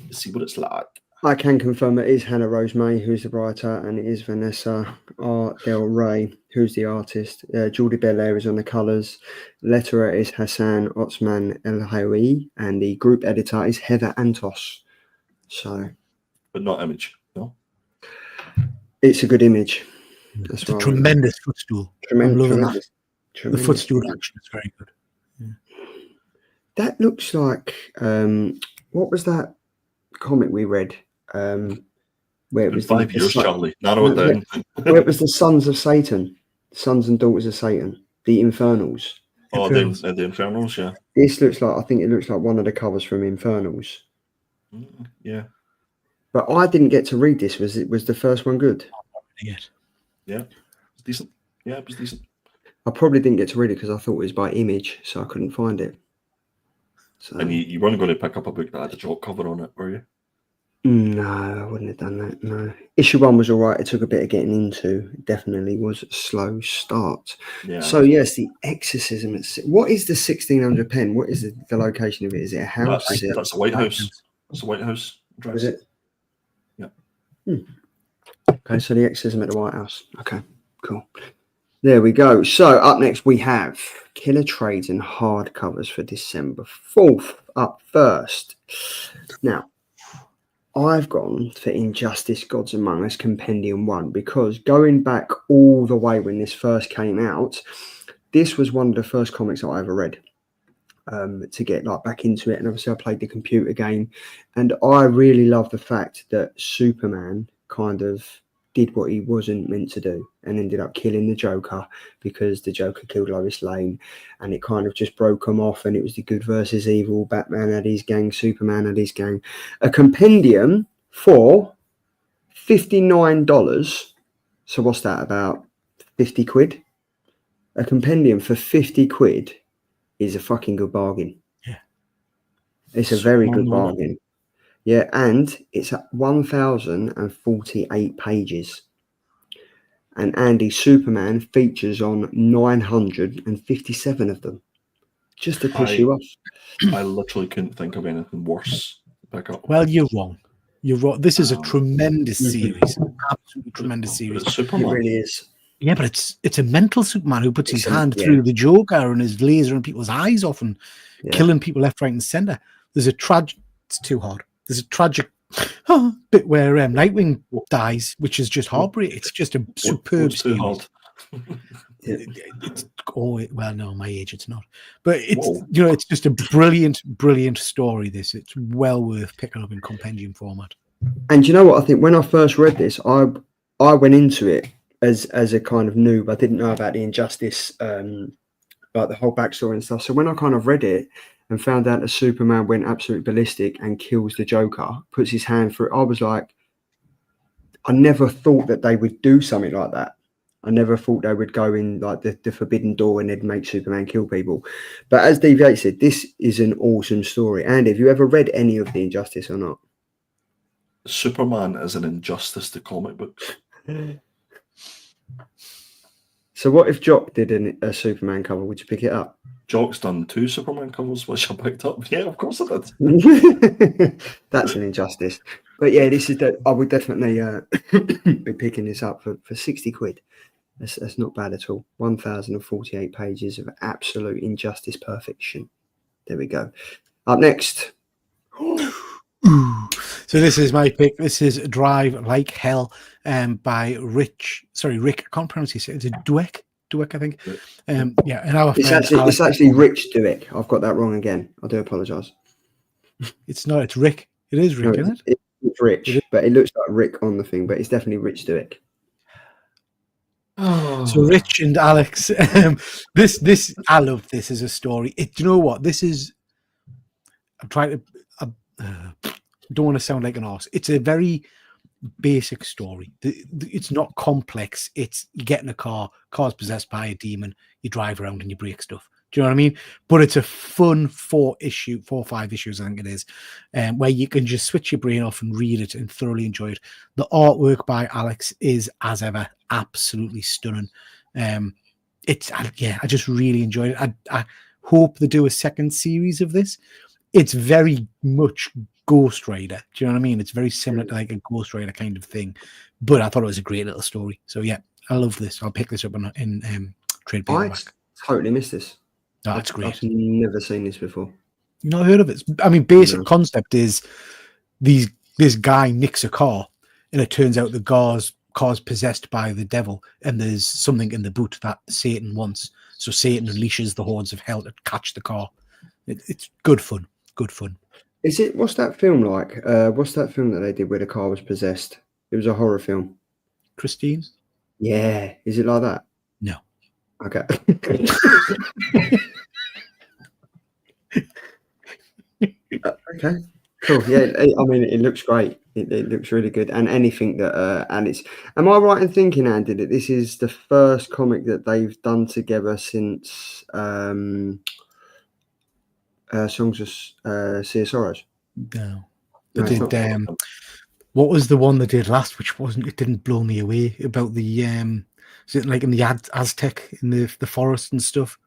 to see what it's like. I can confirm it is Hannah Rose May who's the writer, and it is Vanessa Ardell Ray who's the artist. Jordi Belair is on the colours. Letterer is Hassan Otsman El Hawi, and the group editor is Heather Antos. So, but not Image, no. It's a good image. That's it's a tremendous footstool. Tremendous. The footstool action is very good. Yeah. That looks like what was that comic we read? Where it was 5 years, Charlie. Narrow it down. Where it was the Sons of Satan, Sons and Daughters of Satan, the Infernals. Oh, the Infernals, yeah. This looks like, I think it looks like one of the covers from Infernals. Yeah. But I didn't get to read this. Was the first one good? Yeah, it was decent. Yeah, it was decent. I probably didn't get to read it because I thought it was by Image, so I couldn't find it. So, and you weren't going to pick up a book that had a Jock cover on it, were you? No, I wouldn't have done that. No. Issue 1 was all right. It took a bit of getting into. It definitely was a slow start. Yeah. So, yes, the Exorcism. What is the 1600 pen? What is the location of it? Is it a house? That's a White House. It's a White House address. Is it? Yeah. Okay, so the Exorcism at the White House. Okay, cool. There we go. So, up next we have Killer Trades and hardcovers for December 4th. Up first. Now, I've gone for Injustice Gods Among Us Compendium 1 because going back all the way when this first came out, this was one of the first comics that I ever read to get back into it. And obviously I played the computer game, and I really love the fact that Superman kind of did what he wasn't meant to do and ended up killing the Joker because the Joker killed Lois Lane, and it kind of just broke them off, and it was the good versus evil. Batman had his gang, Superman had his gang. A compendium for $59. So what's that, about 50 quid? A compendium for 50 quid is a fucking good bargain. Yeah. It's a very good bargain. Yeah, and it's at 1,048 pages. And Andy, Superman features on 957 of them. Just to piss you off. I literally couldn't think of anything worse to pick up. Well, you're wrong. You're wrong. This is a tremendous series. Absolutely tremendous series. It's Superman. It really is. Yeah, but it's a mental Superman who puts his hand through the Joker and is lasering people's eyes off and killing people left, right, and centre. There's a tragic... It's too hard. There's a tragic bit where Nightwing dies, which is just heartbreaking. It's just a superb too hard. It's well, no, my age it's not, but it's Whoa. it's just a brilliant story. It's well worth picking up in compendium format. And you know what? I think when I first read this, I went into it as a kind of noob. I didn't know about the Injustice, like the whole backstory and stuff. So when I kind of read it and found out that Superman went absolutely ballistic and kills the Joker, puts his hand through, I was like, I never thought that they would do something like that. I never thought they would go in like the forbidden door and they'd make Superman kill people. But as DV8 said, this is an awesome story. And have you ever read any of the Injustice or not? Superman is an injustice to comic books. So what if Jock did a Superman cover? Would you pick it up? Jock's done 2 Superman covers, which I picked up. Yeah, of course I did. That's an injustice. But yeah, this is I would definitely be picking this up for 60 quid. That's not bad at all. 1,048 pages of absolute injustice perfection. There we go. Up next. So this is my pick. This is Drive Like Hell by Rick. I can't pronounce his name. It's Dweck, I think. Yeah, and our it's actually Rich Dweck. I've got that wrong again. I do apologise. It's not. It's Rick. It is Rick, isn't it? It's Rich, but it looks like Rick on the thing. But it's definitely Rich Dweck. Oh. So Rich and Alex, this I love this as a story. Do you know what this is? I'm trying to. Don't want to sound like an arse. It's a very basic story. It's not complex. It's you get in a car's possessed by a demon, you drive around and you break stuff. Do you know what I mean? But it's a fun 4 or 5 issues, I think it is, where you can just switch your brain off and read it and thoroughly enjoy it. The artwork by Alex is, as ever, absolutely stunning. I just really enjoyed it. I hope they do a second series of this. It's very much Ghost Rider. Do you know what I mean? It's very similar to like a Ghost Rider kind of thing. But I thought it was a great little story. So yeah, I love this. I'll pick this up in trade paperback. I totally missed this. Oh, that's great. I've never seen this before. You not heard of it? I mean, basic concept is this guy nicks a car, and it turns out the car's possessed by the devil, and there's something in the boot that Satan wants. So Satan unleashes the hordes of hell to catch the car. It's good fun. Good fun. Is it? What's that film like? What's that film that they did where the car was possessed? It was a horror film. Christine? Yeah. Is it like that? No. Okay. Okay. Cool. Yeah. I mean, it looks great. It looks really good. And anything that and it's. Am I right in thinking, Andy, that this is the first comic that they've done together since Songs of Sea of Sorrows? No. They did. What was the one they did last? Which wasn't? It didn't blow me away about the. Is it like in the Aztec in the forest and stuff?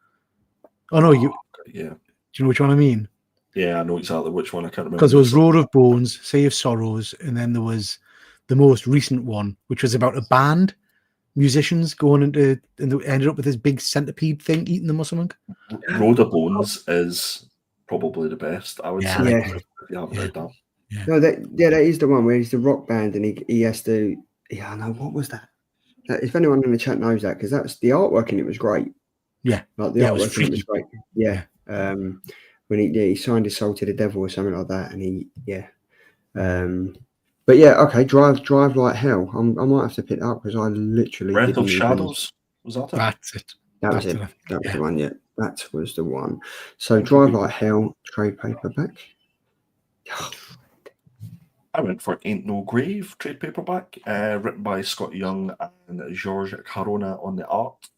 Oh no, you. Yeah. Do you know which one I mean? Yeah, I know exactly which one. I can't remember. Because there was Road of Bones, Sea of Sorrows, and then there was the most recent one, which was about a band, musicians going into, and they ended up with this big centipede thing eating them or something. Road of Bones is probably the best, I would say. Yeah. If you haven't read that. Yeah. No, that is the one where he's the rock band and he has to. Yeah, I know. What was that? If anyone in the chat knows that, because that's the artwork in it was great. Yeah, like the artwork in it was great. Yeah. When he signed his soul to the devil or something like that, and but yeah, okay, drive like hell. I might have to pick it up because I literally Breath of Shadows. Was that it? That's it. That was it. That was the one. Yeah, that was the one. So Drive Like Hell, trade paperback. I went for Ain't No Grave, trade paperback, written by Scott Young and George Carona on the art.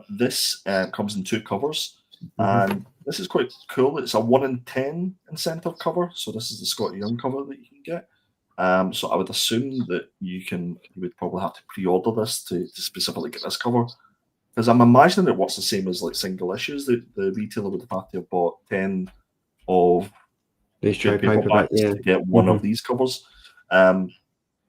This comes in 2 covers, and this is quite cool. It's a 1 in 10 incentive cover, so this is the Scott Young cover that you can get. So I would assume that you would probably have to pre-order this to specifically get this cover, because I'm imagining it works the same as like single issues. The retailer would have to have bought 10 of these trade paperbacks to get one of these covers.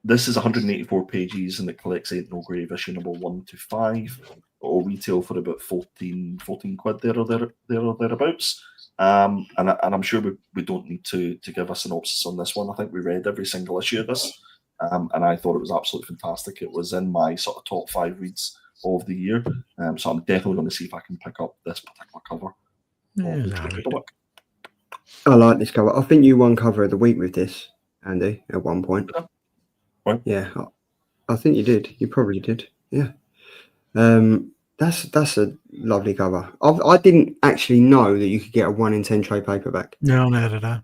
This is 184 pages and it collects Ain't No Grave issue number 1 to 5. It'll retail for about 14 quid there or thereabouts. And I'm sure we don't need to give a synopsis on this one. I think we read every single issue of this, and I thought it was absolutely fantastic. It was in my sort of top 5 reads of the year. So I'm definitely going to see if I can pick up this particular cover of the trade paperback. I like this cover. I think you won cover of the week with this, Andy, at one point. Right. Yeah, I think you did. You probably did. Yeah. That's a lovely cover. I didn't actually know that you could get a 1 in 10 trade paperback. No, no, no, no.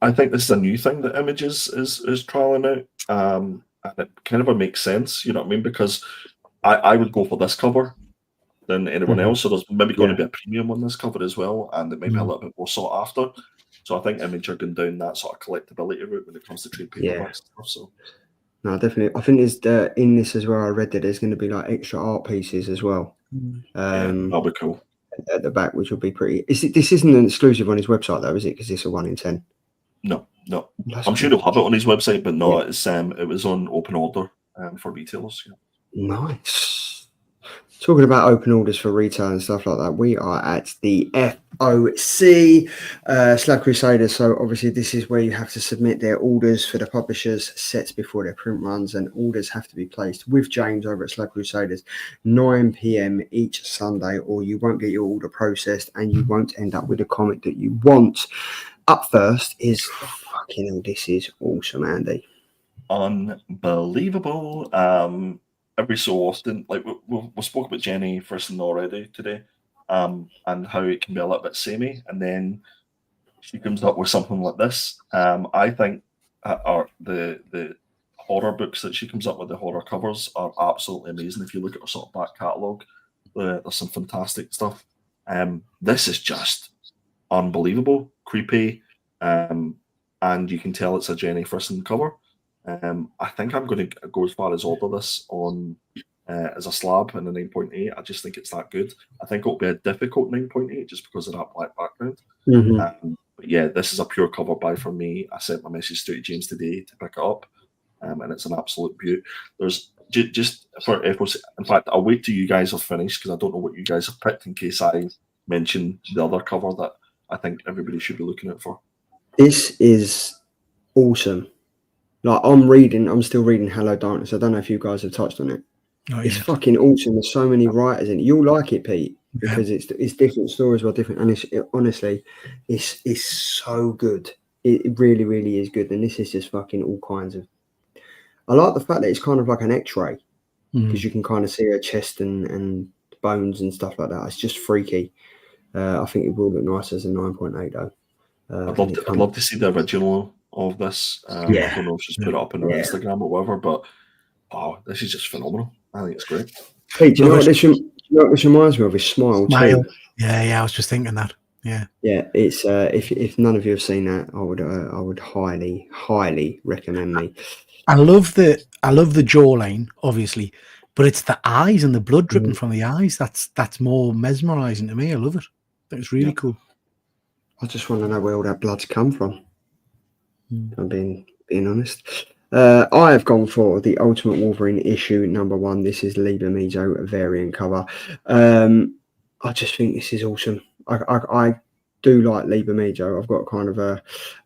I think this is a new thing that Image is trialing out, and it kind of makes sense. You know what I mean? Because I would go for this cover than anyone else. So there's maybe going to be a premium on this cover as well, and it might be a little bit more sought after. So I think Image are going down that sort of collectability route when it comes to trade paperbacks stuff. So no, definitely. I think there's in this as well. I read that there's going to be like extra art pieces as well. That'll be cool at the back, which will be pretty. This isn't an exclusive on his website though, is it? Because it's a 1 in 10. No. I'm sure he'll have it on his website, but no, it's it was on open order for retailers. Nice. Talking about open orders for retail and stuff like that, we are at the FOC Slab Crusaders. So obviously this is where you have to submit their orders for the publishers sets before their print runs, and orders have to be placed with James over at Slab Crusaders 9 p.m. each Sunday, or you won't get your order processed and you won't end up with a comic that you want. Up first is fucking hell, this is awesome, Andy. Unbelievable. Every so often, like we spoke about Jenny Frison already today, and how it can be a little bit samey, and then she comes up with something like this. I think the horror books that she comes up with, the horror covers, are absolutely amazing. If you look at her sort of back catalogue, there's some fantastic stuff. This is just unbelievable, creepy, and you can tell it's a Jenny Frison cover. I think I'm going to go as far as order this on as a slab in a 9.8. I just think it's that good. I think it'll be a difficult 9.8 just because of that black background. But yeah, this is a pure cover buy for me. I sent my message to James today to pick it up, and it's an absolute beaut. There's just for FOC. In fact, I'll wait till you guys have finished because I don't know what you guys have picked in case I mention the other cover that I think everybody should be looking out for. This is awesome. Like I'm still reading Hello Darkness. I don't know if you guys have touched on it. It's fucking awesome. There's so many writers in it. You'll like it, Pete, because it's different stories, well, different, and honestly, it's so good. It really, really is good. And this is just fucking all kinds of. I like the fact that it's kind of like an X-ray because you can kind of see her chest and bones and stuff like that. It's just freaky. I think it will look nice as a 9.8 though. I'd love to see the original of this. I don't know if she's put it up on her Instagram or whatever, but this is just phenomenal. I think it's great. Hey, do you know what this reminds me of? Is Smile too. Yeah, I was just thinking that. Yeah, it's if none of you have seen that, I would highly recommend me. I love the jawline, obviously, but it's the eyes and the blood dripping from the eyes that's more mesmerizing to me. I love it. I think it's really cool. I just want to know where all that blood's come from. I'm being honest. I have gone for the Ultimate Wolverine issue #1. This is Lee Bermejo variant cover. I just think this is awesome. I do like Lee Bermejo. I've got kind of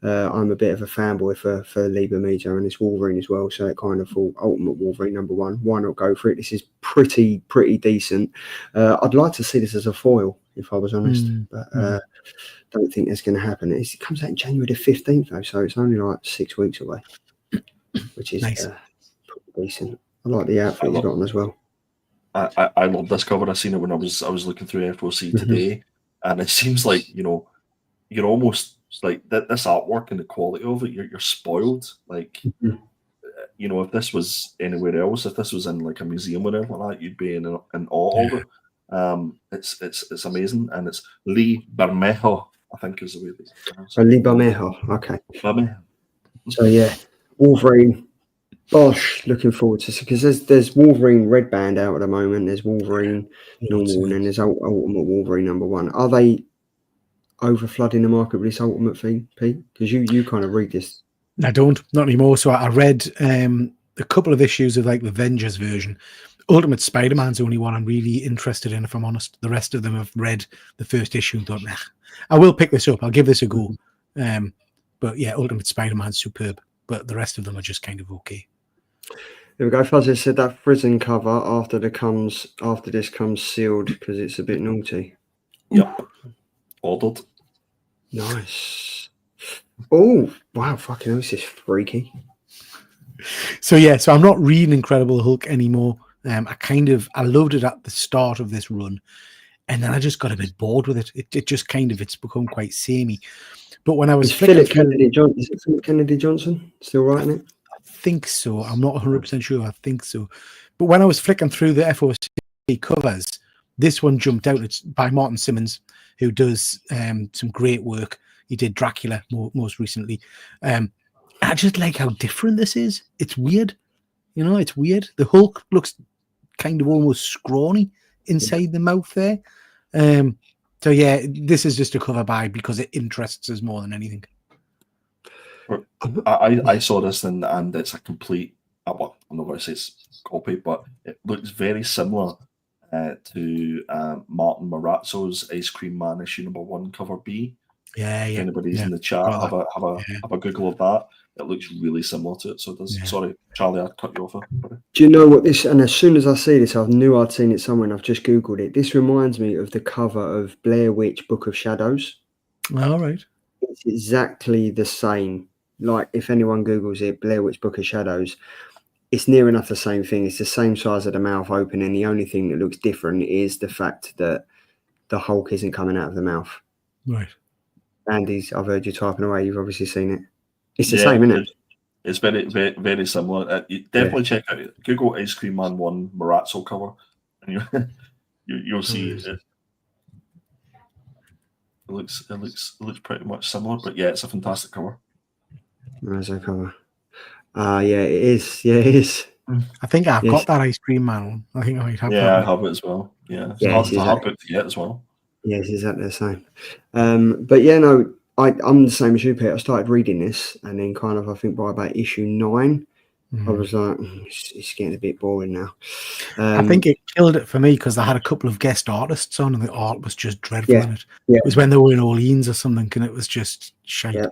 I'm a bit of a fanboy for Lee Bermejo and this Wolverine as well. So it kind of thought Ultimate Wolverine #1. Why not go for it? This is pretty decent. I'd like to see this as a foil, if I was honest, but don't think that's going to happen. It comes out in January the 15th though, so it's only like 6 weeks away, which is nice. Decent. I like the outfit he's got on as well. I love this cover. I seen it when I was looking through FOC today, and it seems like you're almost like this artwork and the quality of it. You're spoiled. Like if this was anywhere else, if this was in like a museum or anything like that, you'd be in awe of it. It's amazing, and it's Lee Bermejo, I think is the way they pronounce it. Lee Bermejo, okay. Bermejo. So yeah, Wolverine. Bosh, looking forward to it because there's Wolverine Red Band out at the moment. There's Wolverine normal, and then there's Ultimate Wolverine #1. Are they over flooding the market with this Ultimate thing, Pete? Because you kind of read this. I don't, not anymore. So I read a couple of issues of like the Avengers version. Ultimate Spider-Man's the only one I'm really interested in, if I'm honest. The rest of them have read the first issue and thought, nah, I will pick this up. I'll give this a go. But yeah, Ultimate Spider-Man's superb, but the rest of them are just kind of okay. There we go. Fuzzy said that prison cover after this comes sealed because it's a bit naughty. Yep. Ordered. Nice. Oh wow! Fucking hell, this is freaky. So I'm not reading Incredible Hulk anymore. I loved it at the start of this run, and then I just got a bit bored with it. It just it's become quite samey. But when I was Philip Kennedy Johnson, is it Philip Kennedy Johnson still writing it? I think so. I'm not 100% sure. I think so. But when I was flicking through the FOC covers, this one jumped out. It's by Martin Simmons, who does some great work. He did Dracula most recently. I just like how different this is. It's weird. It's weird. The Hulk looks kind of almost scrawny inside the mouth there. So yeah, this is just a cover buy because it interests us more than anything. I saw this and it's a complete, well, I'm not going to say it's copy, but it looks very similar to Martin Marazzo's Ice Cream Man issue #1 cover B. Yeah. If anybody's in the chat, have a Google of that. It looks really similar to it. So it does. Yeah. Sorry, Charlie, I cut you off. Do you know what this? And as soon as I see this, I knew I'd seen it somewhere, and I've just Googled it. This reminds me of the cover of Blair Witch Book of Shadows. All right. It's exactly the same. Like if anyone Googles it, Blair Witch Book of Shadows, it's near enough the same thing. It's the same size of the mouth open, and the only thing that looks different is the fact that the Hulk isn't coming out of the mouth. Right. Andy's, I've heard you typing away. You've obviously seen it. It's the same, isn't it? It's very, very, very similar. Definitely check out Google Ice Cream Man 1 Marazzo cover, and you'll see it. It looks pretty much similar, but yeah, it's a fantastic cover. Marazzo cover. Yeah, it is. Yeah, it is. I think I've got that Ice Cream Man one. I think I might have that. Yeah, I have it as well. Yeah, it's a hard book to get as well. Yeah, it's exactly the same. But yeah, no, I'm the same as you, Peter. I started reading this, and then kind of, I think by about issue 9, I was like, it's getting a bit boring now. I think it killed it for me because they had a couple of guest artists on, and the art was just dreadful in it. Yeah. It was when they were in Orleans or something, and it was just shite. Yeah.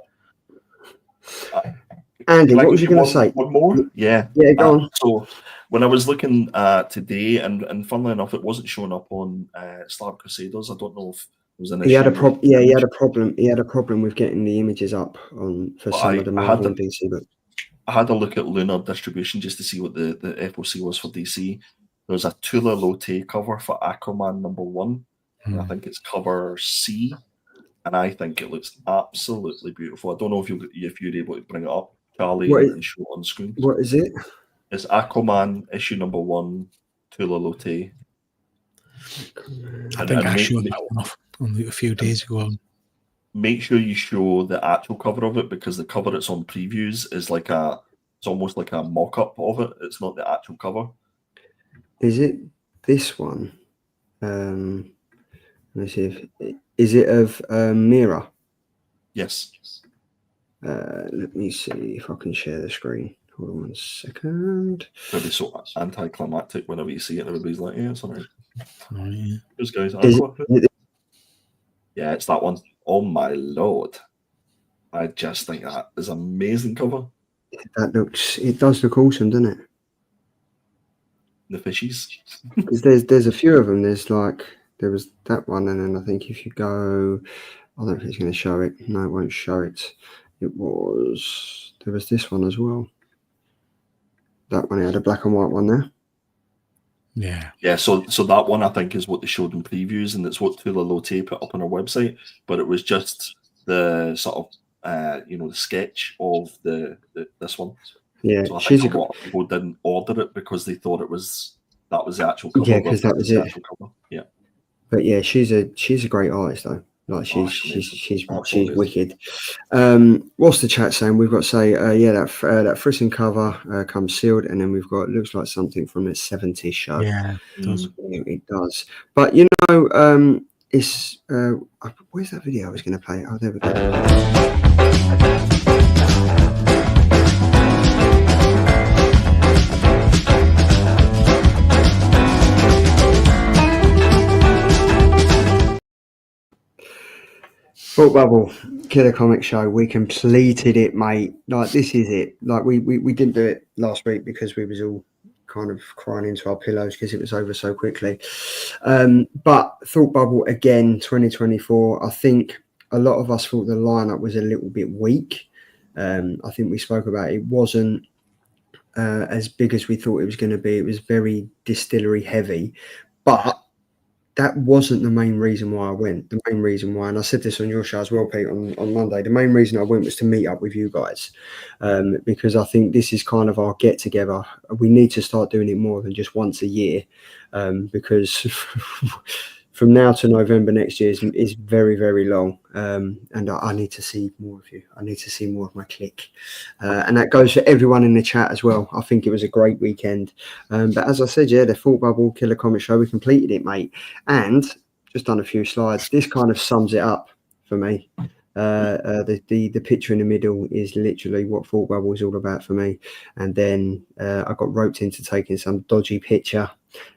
Andy, what was you going to say? One more? Yeah. Yeah, go on. So when I was looking today, and funnily enough, it wasn't showing up on Slab Crusaders. I don't know if it was an issue. He had a problem. Yeah, he had a problem. He had a problem with getting the images up for some of the Marvel and DC books. I had a look at Lunar Distribution just to see what the FOC was for DC. There was a Tula Lotte cover for Aquaman #1. And I think it's cover C. And I think it looks absolutely beautiful. I don't know if you're able to bring it up, Charlie, and show it on screen. What is it? It's Aquaman issue #1, Tula Lotte. I think I showed that one off a few days ago. Make sure you show the actual cover of it, because the cover that's on previews is it's almost like a mock-up of it. It's not the actual cover. Is it this one? Let me see is it of Mira? Yes. Let me see if I can share the screen. Hold on 1 second. It'll be so anticlimactic whenever you see it. Everybody's like, yeah, it's all right. Oh, yeah. Those guys yeah, it's that one. Oh my lord. I just think that is an amazing cover. It does look awesome, doesn't it? The fishies. there's a few of them. There was that one, and then I think if you go, I don't know if it's going to show it. No, it won't show it. There was this one as well. That one, it had a black and white one there. Yeah. So that one I think is what they showed in previews, and it's what Tula Lotte put up on her website. But it was just the sort of the sketch of this one. Yeah, so I think a lot of people didn't order it because they thought that was the actual cover. Yeah, because that was it. Yeah. But yeah, she's a great artist though. Like she's wicked. What's the chat saying? We've got to say that Frisson cover comes sealed, and then we've got, looks like something from a 70s show. Yeah, it does. It does. But it's where's that video I was going to play? Oh, there we go. Book Bubble Killer Comic Show. We completed it, mate. Like, this is it. Like, we didn't do it last week because we was all kind of crying into our pillows because it was over so quickly. But Thought Bubble again, 2024. I think a lot of us thought the lineup was a little bit weak. I think we spoke about it wasn't as big as we thought it was going to be. It was very distillery heavy, but that wasn't the main reason why I went. The main reason why, and I said this on your show as well, Pete, on Monday, the main reason I went was to meet up with you guys, because I think this is kind of our get together. We need to start doing it more than just once a year, because from now to November next year is very, very long. And I need to see more of you. I need to see more of my clique. And that goes for everyone in the chat as well. I think it was a great weekend. But as I said, yeah, the Thought Bubble Killer Comic Show, we completed it, mate. And just done a few slides. This kind of sums it up for me. The picture in the middle is literally what Thought Bubble is all about for me. And then I got roped into taking some dodgy picture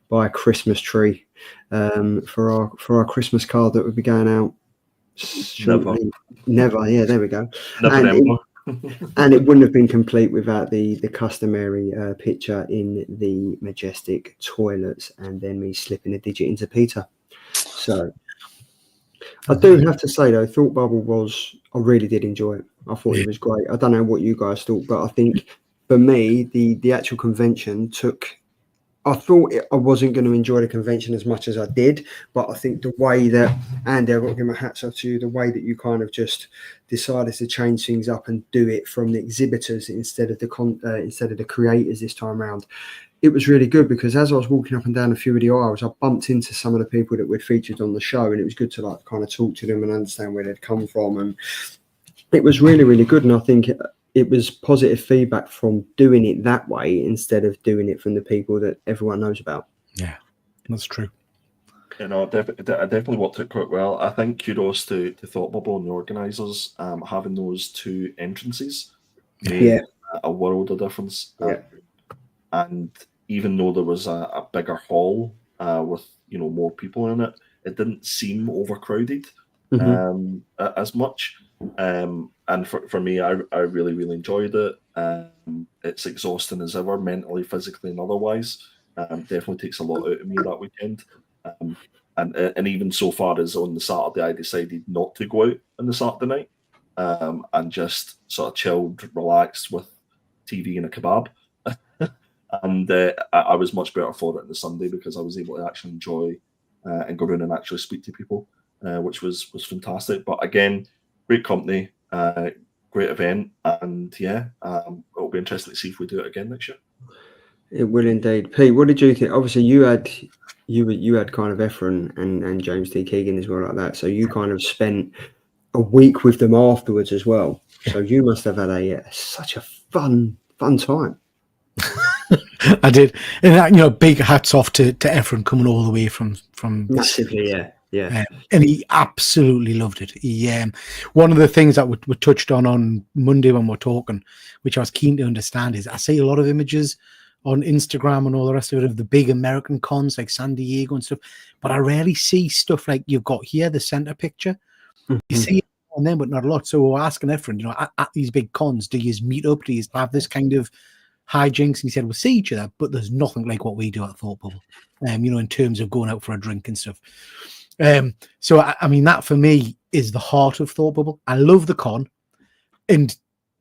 by a Christmas tree for our Christmas card that would be going out shortly. Never. Yeah, there we go. And it wouldn't have been complete without the customary picture in the majestic toilets and then me slipping a digit into Peter. So I do have to say though, Thought Bubble I really did enjoy it. I thought it was great. I don't know what you guys thought, but I think for me the actual convention I thought I wasn't going to enjoy the convention as much as I did, but I think the way that, Andy, I've got to give my hats off to you, the way that you kind of just decided to change things up and do it from the exhibitors instead of the creators this time around, it was really good, because as I was walking up and down a few of the aisles, I bumped into some of the people that we'd featured on the show, and it was good to like kind of talk to them and understand where they'd come from, and it was really, really good. And I think it was positive feedback from doing it that way instead of doing it from the people that everyone knows about. Yeah, that's true. You know, I definitely worked it quite well. I think kudos to Thought Bubble and the organisers. Having those two entrances made a world of difference. And even though there was a bigger hall with more people in it, it didn't seem overcrowded as much. And for me, I really, really enjoyed it. It's exhausting as ever, mentally, physically, and otherwise. Definitely takes a lot out of me that weekend. And even so far as on the Saturday, I decided not to go out on the Saturday night and just sort of chilled, relaxed with TV and a kebab. And I was much better for it on the Sunday because I was able to actually enjoy and go around and actually speak to people, which was fantastic. But again, great company, great event, and it'll be interesting to see if we do it again next year. It will indeed. Pete, what did you think? Obviously, you had kind of Efren and James T. Keegan as well, like that. So you kind of spent a week with them afterwards as well. So you must have had such a fun time. I did, and big hats off to Efren coming all the way from massively, yeah. And he absolutely loved it. One of the things that we touched on Monday when we're talking, which I was keen to understand, is I see a lot of images on Instagram and all the rest of it of the big American cons like San Diego and stuff, but I rarely see stuff like you've got here, the center picture. You see it on them, but not a lot. So we're asking Efren, at these big cons, do you meet up? Do you have this kind of hijinks? And he said, we'll see each other, but there's nothing like what we do at Thought Bubble, in terms of going out for a drink and stuff. So I mean, that for me is the heart of Thought Bubble. I love the con, and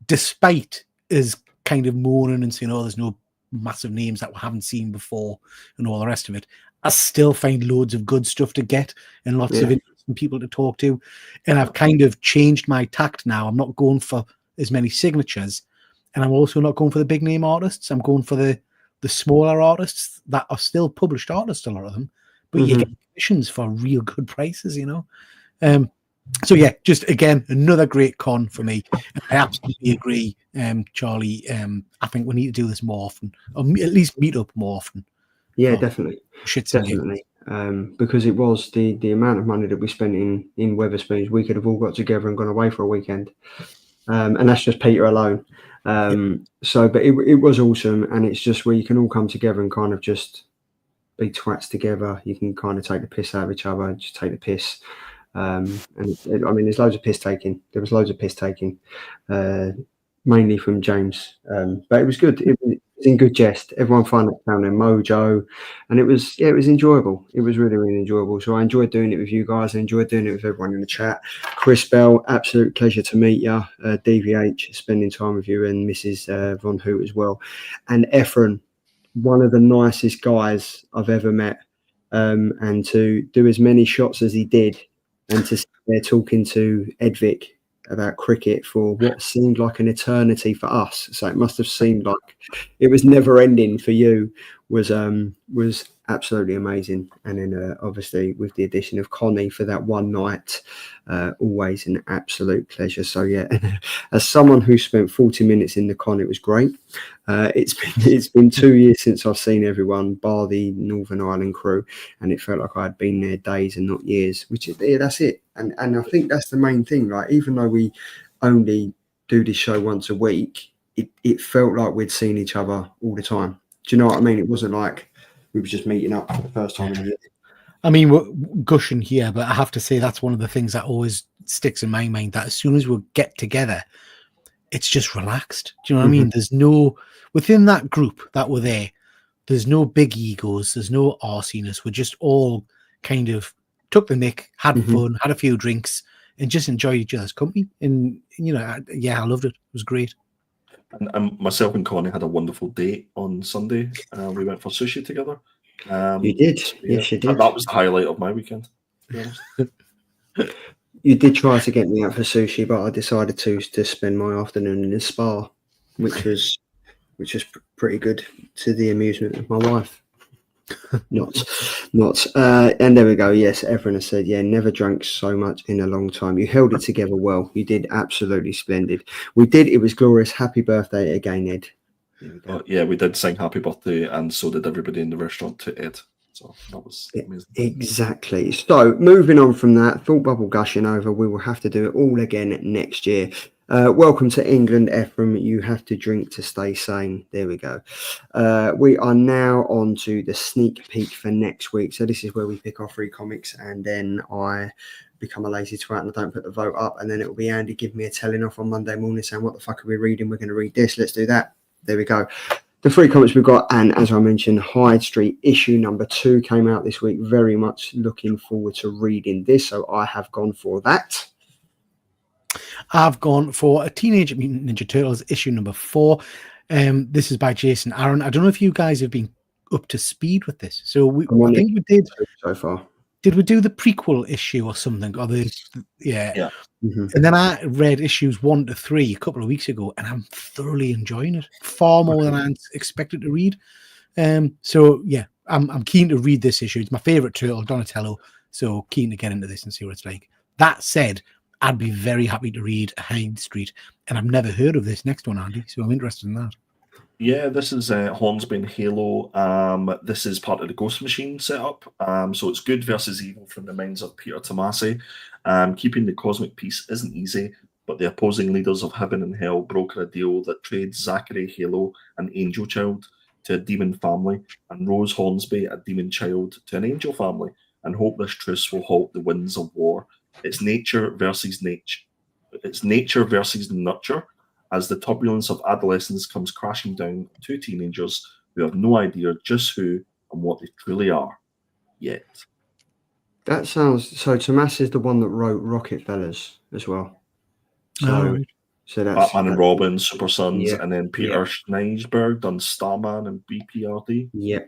despite us kind of moaning and saying, there's no massive names that we haven't seen before and all the rest of it, I still find loads of good stuff to get and lots of interesting people to talk to. And I've kind of changed my tact now. I'm not going for as many signatures, and I'm also not going for the big name artists. I'm going for the smaller artists that are still published artists, a lot of them, but you get commissions for real good prices, So yeah, just again, another great con for me. I absolutely agree, Charlie. I think we need to do this more often, or at least meet up more often. Yeah, definitely. Because it was the amount of money that we spent in Wetherspoons, we could have all got together and gone away for a weekend. And that's just Peter alone. So, but it was awesome, and it's just where you can all come together and kind of just be twats together. You can kind of take the piss out of each other, just take the piss. I mean, there's loads of piss taking. There was loads of piss taking. mainly from James. But it was good. It was in good jest. Everyone found their mojo, and it was enjoyable. It was really, really enjoyable. So I enjoyed doing it with you guys. I enjoyed doing it with everyone in the chat. Chris Bell, absolute pleasure to meet you. DVH, spending time with you, and Mrs. Von Hoot as well. And Efren, one of the nicest guys I've ever met. And to do as many shots as he did, and to sit there talking to Edvic about cricket for what seemed like an eternity for us. So it must have seemed like it was never ending for you. Was absolutely amazing. And then obviously with the addition of Connie for that one night, always an absolute pleasure. So yeah, as someone who spent 40 minutes in the con, it was great. It's been 2 years since I've seen everyone bar the Northern Ireland crew, and it felt like I had been there days and not years. Which is that's it. And I think that's the main thing. Like, even though we only do this show once a week, it felt like we'd seen each other all the time. Do you know what I mean? It wasn't like we were just meeting up for the first time in a year. I mean, we're gushing here, but I have to say that's one of the things that always sticks in my mind, that as soon as we get together, it's just relaxed. Do you know what I mean? There's no, within that group that were there, there's no big egos, there's no arsiness. We're just all kind of took the nick, had fun, had a few drinks, and just enjoyed each other's company. And, you know, yeah, I loved it. It was great. And myself and Connie had a wonderful date on Sunday. We went for sushi together. You did. Yeah, Yes, you did. that was the highlight of my weekend, to be honest. You did try to get me out for sushi, but I decided to spend my afternoon in a spa, which was pretty good, to the amusement of my wife. Not. And there we go. Yes, everyone has said, yeah, never drank so much in a long time. You held it together well. You did absolutely splendid. We did. It was glorious. Happy birthday again, Ed. Yeah, we did sing happy birthday, and so did everybody in the restaurant to Ed. So that was amazing. Exactly. So moving on from that, thought bubble gushing over, we will have to do it all again next year. Welcome to England, Ephraim. You have to drink to stay sane. There we go. We are now on to the sneak peek for next week. So this is where we pick our 3 comics, and then I become a lazy twat and I don't put the vote up, and then it will be Andy giving me a telling off on Monday morning saying, what the fuck are we reading? We're going to read this. Let's do that. There we go. The 3 comics we've got, and as I mentioned, Hyde Street issue number 2 came out this week. Very much looking forward to reading this, so I have gone for that. I've gone for a Teenage Mutant Ninja Turtles issue number 4. This is by Jason Aaron. I don't know if you guys have been up to speed with this. So I think we did so far. Did we do the prequel issue or something? Or yeah. Mm-hmm. And then I read issues 1 to 3 a couple of weeks ago, and I'm thoroughly enjoying it, far more than I expected to read. So yeah, I'm keen to read this issue. It's my favorite turtle, Donatello. So keen to get into this and see what it's like. That said, I'd be very happy to read Hyde Street, and I've never heard of this next one, Andy. So I'm interested in that. Yeah, this is Hornsby and Halo. This is part of the Ghost Machine setup. So it's good versus evil from the minds of Peter Tomasi. Keeping the cosmic peace isn't easy, but the opposing leaders of heaven and hell broker a deal that trades Zachary, Halo, and Angel Child to a demon family, and Rose Hornsby, a demon child, to an angel family, and hope this truce will halt the winds of war. It's nature versus nature. It's nature versus nurture, as the turbulence of adolescence comes crashing down 2 teenagers who have no idea just who and what they truly are yet. That sounds so. Tomasi is the one that wrote Rocketfellas as well. So that's Batman and Robin, Super Sons, yeah, and then Peter Schneisberg done Starman and BPRD. Yeah.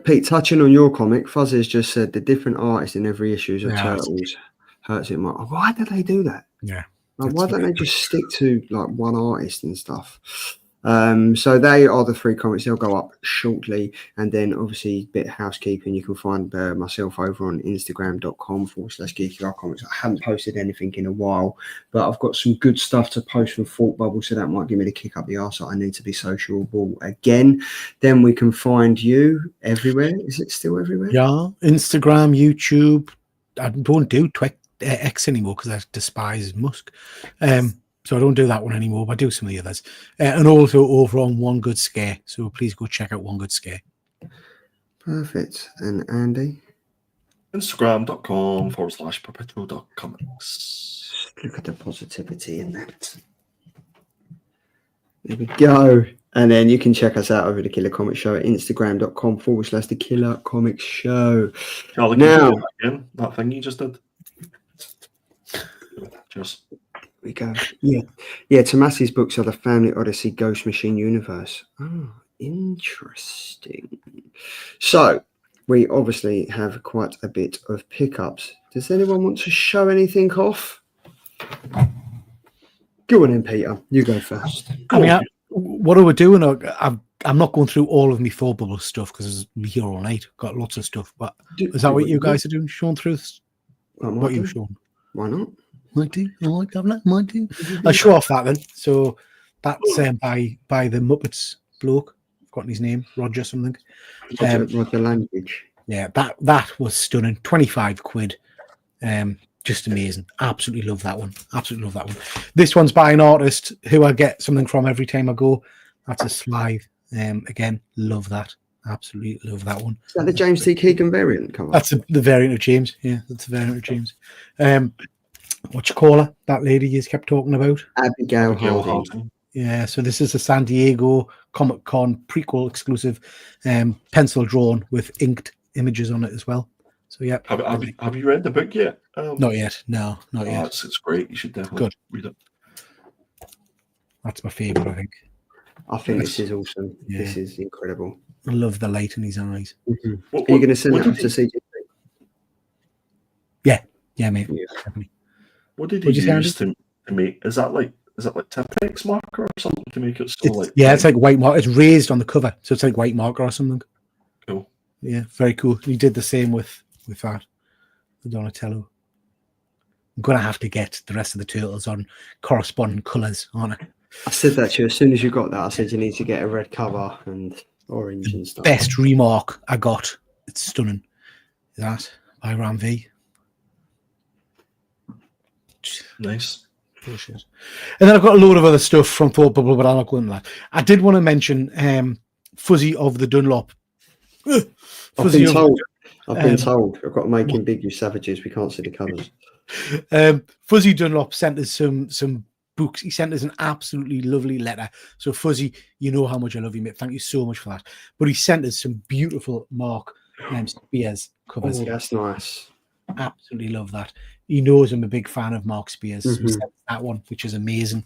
Pete, touching on your comic, Fuzzy has just said the different artists in every issue of Turtles hurts it. Why did they do that? Yeah. Like, why don't they just stick to like one artist and stuff? So they are the 3 comics. They'll go up shortly, and then obviously bit of housekeeping. You can find myself over on Instagram.com/GeekyR Comics. I haven't posted anything in a while, but I've got some good stuff to post from Thought Bubble, so that might give me the kick up the arse that I need to be sociable again. Then we can find you everywhere. Is it still everywhere? Yeah, Instagram, YouTube. I don't do X anymore because I despise Musk. So I don't do that one anymore, but I do some of the others. And also over on One Good Scare. So please go check out One Good Scare. Perfect. And Andy? Instagram.com/perpetual.comics. Look at the positivity in that. There we go. And then you can check us out over the Killer Comic Show at instagram.com/the Killer Comic Show. Charlie, Now, can you do that again? That thing you just did. Cheers. we go. Yeah. Tomasi's books are the Family Odyssey Ghost Machine universe. Oh, interesting. So we obviously have quite a bit of pickups. Does anyone want to show anything off? Go on in, Peter. You go first. I mean, what are we doing? I'm not going through all of my Thought Bubble stuff because we're here all night. Got lots of stuff. But is that what you guys are doing? Showing through what you showing? Why not? Might do. I like that. Might do. I'll show off that then. So that's by the Muppets bloke. I've forgotten his name. Roger something. Roger Language. Yeah, that was stunning. 25 quid. Just amazing. Absolutely love that one. Absolutely love that one. This one's by an artist who I get something from every time I go. That's a Slide. Again, love that. Absolutely love that one. Is that the James T. Keegan variant cover? That's the variant of James. Yeah, that's the variant of James. What you call her? That lady you kept talking about? Abigail Harding. Yeah, so this is a San Diego Comic Con prequel exclusive, pencil drawn with inked images on it as well. So yeah. Have you read the book yet? Not yet. No, not yet. It's great. You should definitely read it. That's my favourite, I think. I think this is awesome. Yeah. This is incredible. I love the light in his eyes. Mm-hmm. Are you going to send that to CGC? Yeah, mate. Yeah. Definitely. What did he use to make? Is that like Tipex marker or something to make it so it's like white marker. It's raised on the cover, so it's like white marker or something. Cool. Yeah, very cool. He did the same with that, the Donatello. I'm gonna have to get the rest of the turtles on corresponding colours, aren't I? I said that to you as soon as you got that. I said you need to get a red cover and orange and stuff. Best remark I got. It's stunning. Is that by Ram V? Nice. Bullshit. And then I've got a load of other stuff from Thought Bubble, but I'm not going to that. I did want to mention Fuzzy of the Dunlop. I've been told. I've got to make him big, you savages. We can't see the colours. Fuzzy Dunlop sent us some books. He sent us an absolutely lovely letter. So Fuzzy, you know how much I love you, mate. Thank you so much for that. But he sent us some beautiful Mark Spears covers. Oh, that's nice. Absolutely love that. He knows I'm a big fan of Mark Spears. So he sent that one, which is amazing.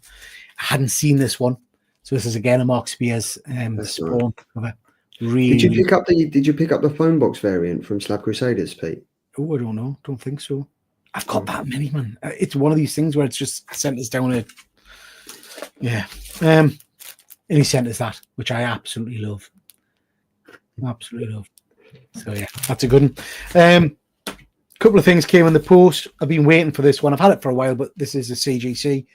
I hadn't seen this one, so this is again a Mark Spears Spawn cover. Really. Did you pick up the phone box variant from Slab Crusaders, Pete? Oh, I don't know. Don't think so. I've got that many, man. It's one of these things where it's just sent us down a and he sent us that, which I absolutely love. Absolutely love. So yeah, that's a good one. Couple of things came in the post. I've been waiting for this one. I've had it for a while, but this is a CGC.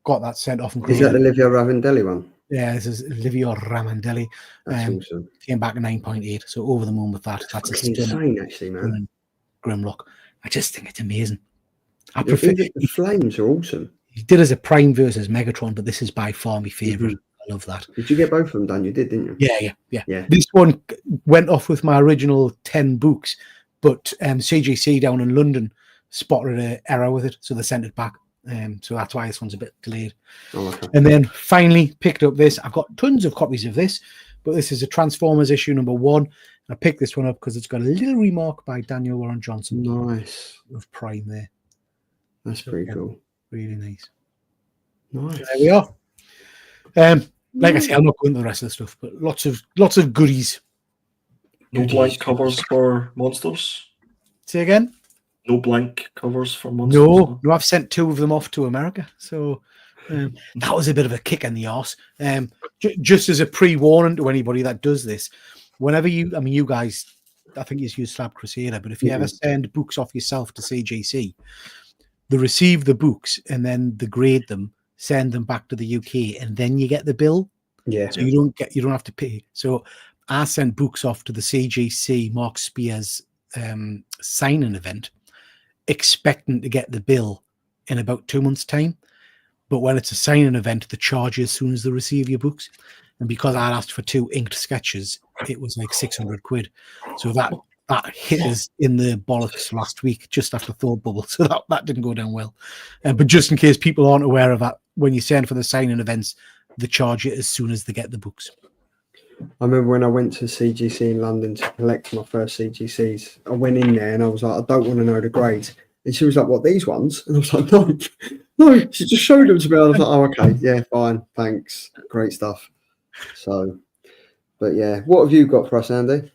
Got that sent off. Is that the Livia Ravandelli one? Yeah, this is Livia Ravandelli. That's awesome. Came back at 9.8, so over the moon with that. That's insane, actually, man. Grimlock. I just think it's amazing. I prefer the flames are awesome. He did as a Prime versus Megatron, but this is by far my favourite. I love that. Did you get both of them done? You did, didn't you? Yeah. This one went off with my original 10 books. But CGC down in London spotted an error with it, so they sent it back. So that's why this one's a bit delayed. Oh, okay. And then finally picked up this. I've got tons of copies of this, but this is a Transformers issue #1. I picked this one up because it's got a little remark by Daniel Warren Johnson. Nice. Of Prime there. That's pretty cool. Really nice. Nice. So there we are. Like I say, I'm not going to the rest of the stuff, but lots of goodies. No blank covers for monsters? Say again? No blank covers for monsters? No, I've sent 2 of them off to America. So that was a bit of a kick in the arse. Just as a pre-warning to anybody that does this, whenever you guys, I think you use Slab Crusader, but if you ever send books off yourself to CGC, they receive the books and then they grade them, send them back to the UK, and then you get the bill. Yeah. So you don't have to pay. So I sent books off to the CGC Mark Spears signing event, expecting to get the bill in about 2 months' time. But when it's a signing event, they charge you as soon as they receive your books. And because I asked for 2 inked sketches, it was like 600 quid. So that hit us in the bollocks last week, just after Thought Bubble. So that didn't go down well. But just in case people aren't aware of that, when you send for the signing events, they charge it as soon as they get the books. I remember when I went to CGC in London to collect my first CGCs, I went in there and I was like, I don't want to know the grades. And she was like, what, these ones? And I was like, no, no. She just showed them to me. I was like, oh, okay, yeah, fine, thanks. Great stuff. So, but yeah, what have you got for us, Andy?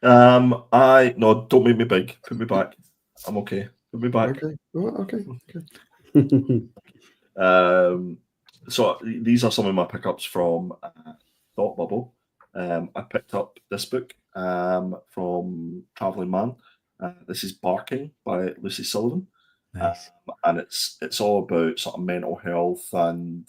No, don't make me big. Put me back. I'm okay. Put me back. Okay, all right, okay. So these are some of my pickups from Thought Bubble. I picked up this book from Traveling Man. This is Barking by Lucy Sullivan. Nice. And it's all about sort of mental health and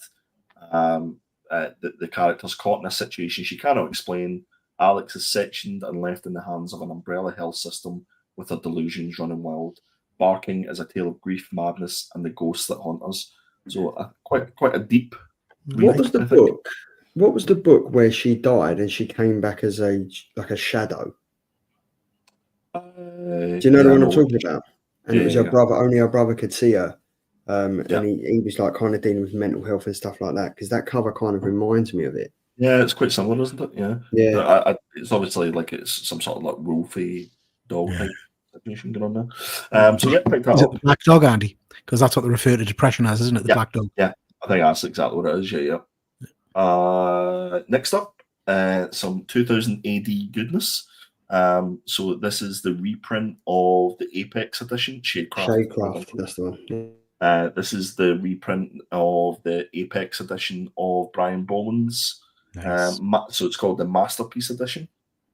the character's caught in a situation she cannot explain. Alex is sectioned and left in the hands of an umbrella health system with her delusions running wild. Barking is a tale of grief, madness, and the ghosts that haunt us. So quite a deep read. What was the book? What was the book where she died and she came back as a shadow? Do you know the one I'm talking about? And it was her brother. Only her brother could see her. And he was like kind of dealing with mental health and stuff like that, because that cover kind of reminds me of it. Yeah, it's quite similar, isn't it? Yeah. Yeah. It's obviously like it's some sort of like wolfy dog type situation going on there. So picked that Is up. it the black dog, Andy? Because that's what they refer to depression as, isn't it? The black dog. Yeah, I think that's exactly what it is. Yeah. Next up, some 2000 AD goodness. So this is the reprint of the Apex edition, Shadecraft, that's the one. This is the reprint of the Apex edition of Brian Boland's. Nice. So it's called the Masterpiece edition.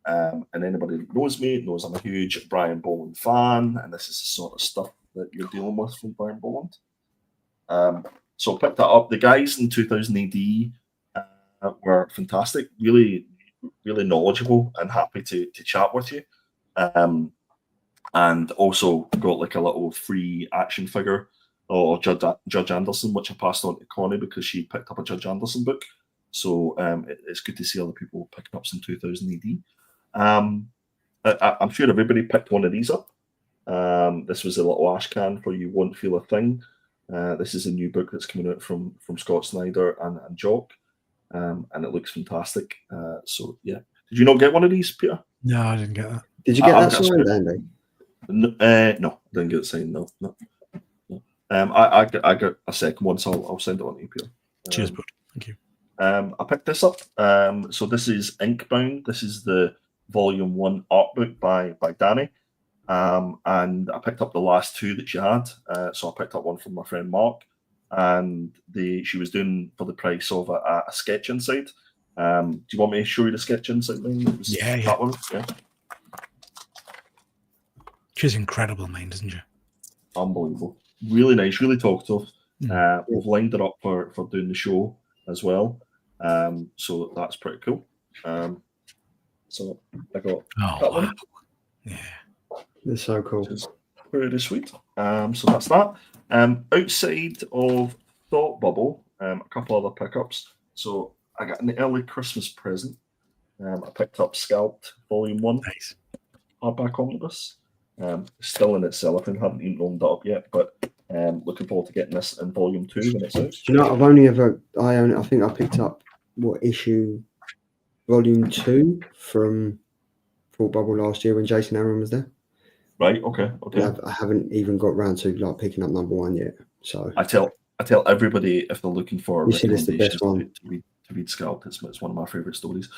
And anybody that knows me knows I'm a huge Brian Boland fan, and this is the sort of stuff that you're dealing with from Brian Boland. So I picked that up. The guys in 2000 AD were fantastic, really, really knowledgeable, and happy to chat with you. And also got like a little free action figure of Judge Anderson, which I passed on to Connie because she picked up a Judge Anderson book. So it's good to see other people picking up some 2000 AD. I'm sure everybody picked one of these up. This was a little ash can for You Won't Feel a Thing. This is a new book that's coming out from Scott Snyder and Jock, and it looks fantastic. So yeah, did you not get one of these, Peter? No, I didn't get that. Did you get that signed, Andy? No, I didn't get it signed. No. I got a second one, so I'll send it on to you, Peter. Cheers, bud. Thank you. I picked this up. So this is Inkbound. This is the Volume 1 art book by Danny. And I picked up the last two that she had. So I picked up one from my friend Mark, and she was doing for the price of a sketch inside. Do you want me to show you the sketch inside? Yeah. That one? Yeah. She's incredible, man, isn't she? Unbelievable. Really nice, really talkative. We've lined her up for doing the show as well. So that's pretty cool. So I got that one. Yeah. It's so cool. Which is pretty sweet. So that's that. Outside of Thought Bubble, a couple other pickups. So I got an early Christmas present. I picked up Scalped Volume 1. Nice. Hardback omnibus. Still in its cellophane, haven't even opened it up yet, but looking forward to getting this in Volume 2 when it's out. Do you know, I think I picked up issue Volume 2 from Thought Bubble last year when Jason Aaron was there. Right, okay. I haven't even got round to picking up number 1 yet. So I tell everybody if they're looking for recommendations to read Scalped. It's one of my favourite stories.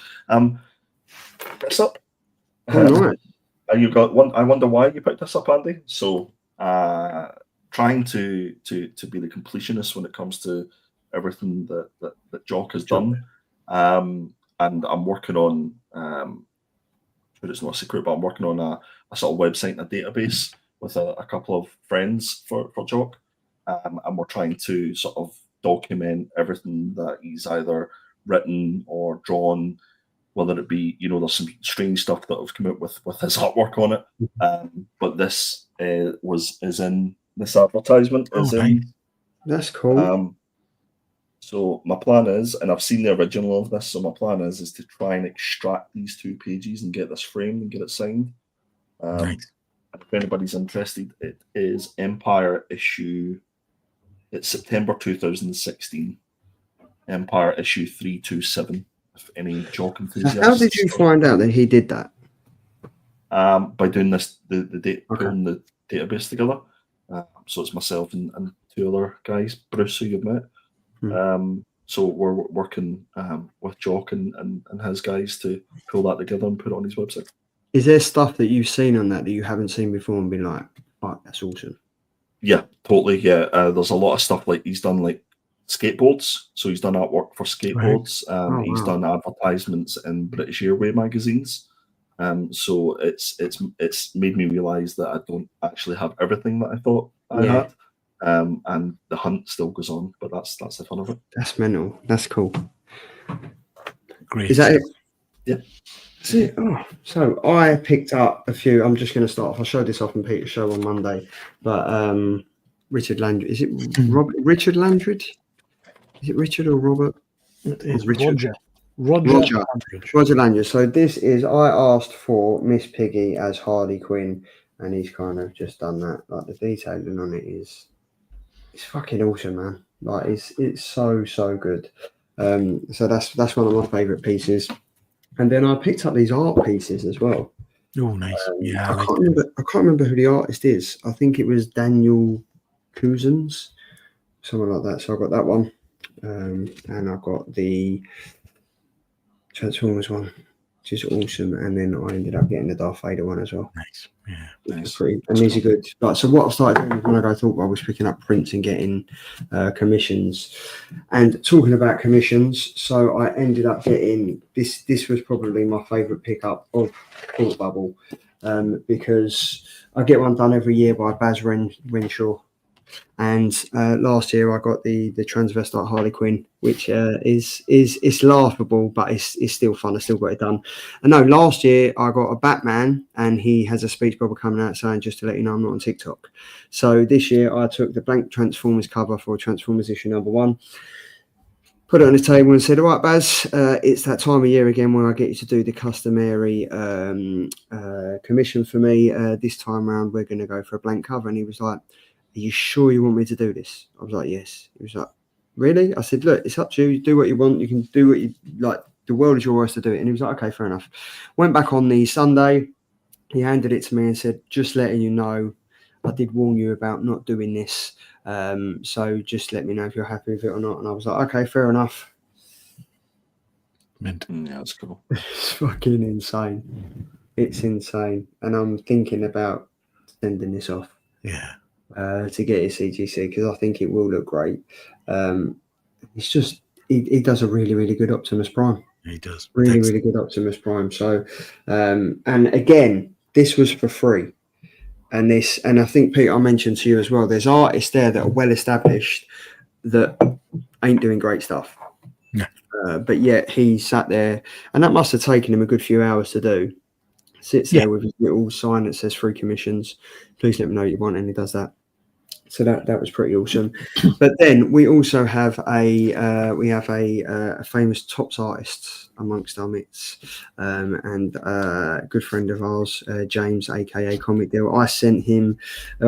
This up. Nice. And you got one. I wonder why you picked this up, Andy. So trying to be the completionist when it comes to everything that Jock has done. And I'm working on but it's not a secret, but I'm working on a sort of website and a database with a couple of friends for Jock. And we're trying to sort of document everything that he's either written or drawn, whether it be, there's some strange stuff that have come out with his artwork on it. But this is in this advertisement. That's cool. So my plan is, and I've seen the original of this, so my plan is to try and extract these 2 pages and get this framed and get it signed. Nice. If anybody's interested, it is Empire issue. It's September 2016. Empire issue 327. If any jock So enthusiasts. how did you find out that he did that? By doing this, the Okay. pulling the database together. So it's myself and two other guys, Bruce, who you've met. So we're working with Jock and his guys to pull that together and put it on his website. Is there stuff that you've seen on that you haven't seen before and been like, "Fuck, that's awesome"? Yeah, totally. Yeah, there's a lot of stuff like he's done like skateboards. So he's done artwork for skateboards. He's wow. done advertisements in British Airway magazines. So it's made me realise that I don't actually have everything that I thought I had. And the hunt still goes on, but that's the fun of it. That's mental. That's cool. Great. Is that it? Yeah. That's it. Oh, so I picked up a few. I'm just going to start off. I showed this off in Peter's show on Monday, but Richard Landry. Is it Richard Landry? Is it Richard or Robert? It's Richard. Roger Landry. So this is, I asked for Miss Piggy as Harley Quinn, and he's kind of just done that. Like the detailing on it is, it's fucking awesome, man. Like it's so good. So that's one of my favourite pieces. And then I picked up these art pieces as well. Oh, nice. Yeah, I can't remember who the artist is. I think it was Daniel Cousins, someone like that. So I got that one, and I got the Transformers one, which is awesome. And then I ended up getting the Darth Vader one as well. Nice. Yeah. Nice. And these are good. Like, so what I started doing when I go talk, I was picking up prints and getting commissions. And talking about commissions, so I ended up getting this. This was probably my favourite pickup of Thought Bubble, because I get one done every year by Baz Renshaw. And last year I got the transvestite Harley Quinn, which is laughable, but it's still fun. I still got it done. And no, last year I got a Batman, and he has a speech bubble coming out saying, "Just to let you know, I'm not on TikTok." So this year I took the blank Transformers cover for Transformers issue #1, put it on the table and said, "All right, Baz, it's that time of year again where I get you to do the customary commission for me. This time around we're going to go for a blank cover." And he was like, "Are you sure you want me to do this?" I was like, "Yes." He was like, "Really?" I said, "Look, it's up to you. You do what you want. You can do what you like. The world is yours to do it." And he was like, "Okay, fair enough." Went back on the Sunday. He handed it to me and said, "Just letting you know, I did warn you about not doing this. So just let me know if you're happy with it or not." And I was like, "Okay, fair enough." Mint. Yeah, that's cool. It's fucking insane. It's insane. And I'm thinking about sending this off. Yeah. To get his CGC, because I think it will look great. It's just he does a really good Optimus Prime. He does. Really good Optimus Prime. So and again, this was for free. And I think, Pete, I mentioned to you as well, there's artists there that are well established that ain't doing great stuff. Yeah. But yet he sat there, and that must have taken him a good few hours to do. Sits there with his little sign that says "free commissions. Please let me know what you want," and he does that. So that was pretty awesome. But then we also have a famous tops artist amongst our midst, and a good friend of ours, James, aka Comic Deal. I sent him,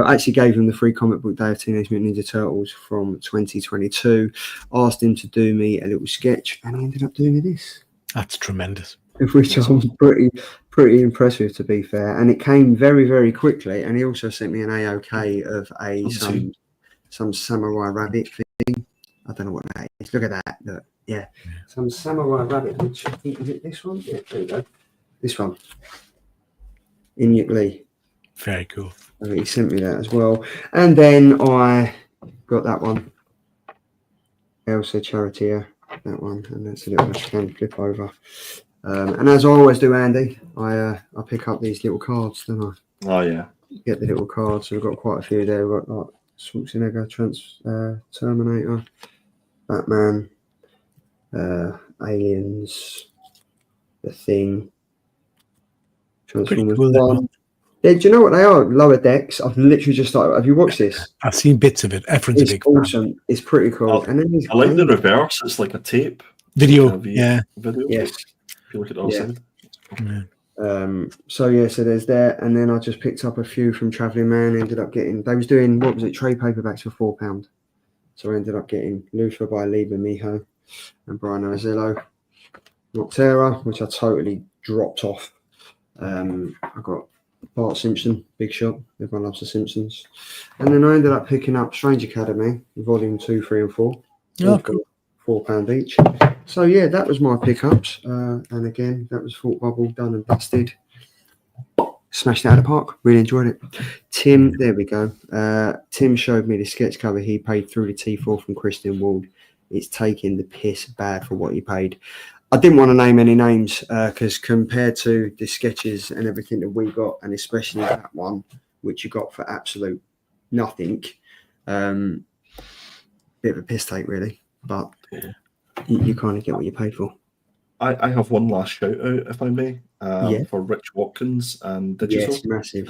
actually gave him the free comic book day of Teenage Mutant Ninja Turtles from 2022. Asked him to do me a little sketch, and I ended up doing this. That's tremendous. Which I'm pretty impressed with, to be fair. And it came very quickly. And he also sent me an AOK of some samurai rabbit thing. I don't know what that is. Look at that. Look, yeah. Some samurai rabbit. Which I think, is it this one? Yeah, there you go. This one. Inyuk Lee. Very cool. He sent me that as well. And then I got that one. Elsa Charitier. That one. And that's a little bit can flip over. And as I always do, Andy, I pick up these little cards, don't I? Oh, yeah. Get the little cards. So we've got quite a few there. We've got like Schwarzenegger, Terminator, Batman, Aliens, The Thing, Transformers 1. Yeah, do you know what they are? Lower Decks. I've literally just started. Have you watched this? I've seen bits of it. Efren's a big awesome. Fan. It's pretty cool. And then I like the reverse. It's like a tape. Video. Yeah. Video. Yes. If you look at those. So there's that, and then I just picked up a few from Travelling Man. Ended up getting, they was doing, what was it, trade paperbacks for £4. So I ended up getting Luther by Lieber Miho. and Brian Ozillo. Noctera, which I totally dropped off. I got Bart Simpson, big shot. Everyone loves the Simpsons. And then I ended up picking up Strange Academy, volume 2, 3, and 4. Oh, cool. £4 each. So yeah, that was my pickups. And again, that was Thought Bubble, done and dusted. Smashed it out of the park. Really enjoyed it. Tim, there we go. Tim showed me the sketch cover he paid through the T4 from Christian Ward. It's taking the piss bad for what he paid. I didn't want to name any names because compared to the sketches and everything that we got, and especially that one, which you got for absolute nothing, bit of a piss take, really. But you kind of get what you paid for. I have one last shout out, if I may, for Rich Watkins and Digital. Yes, massive.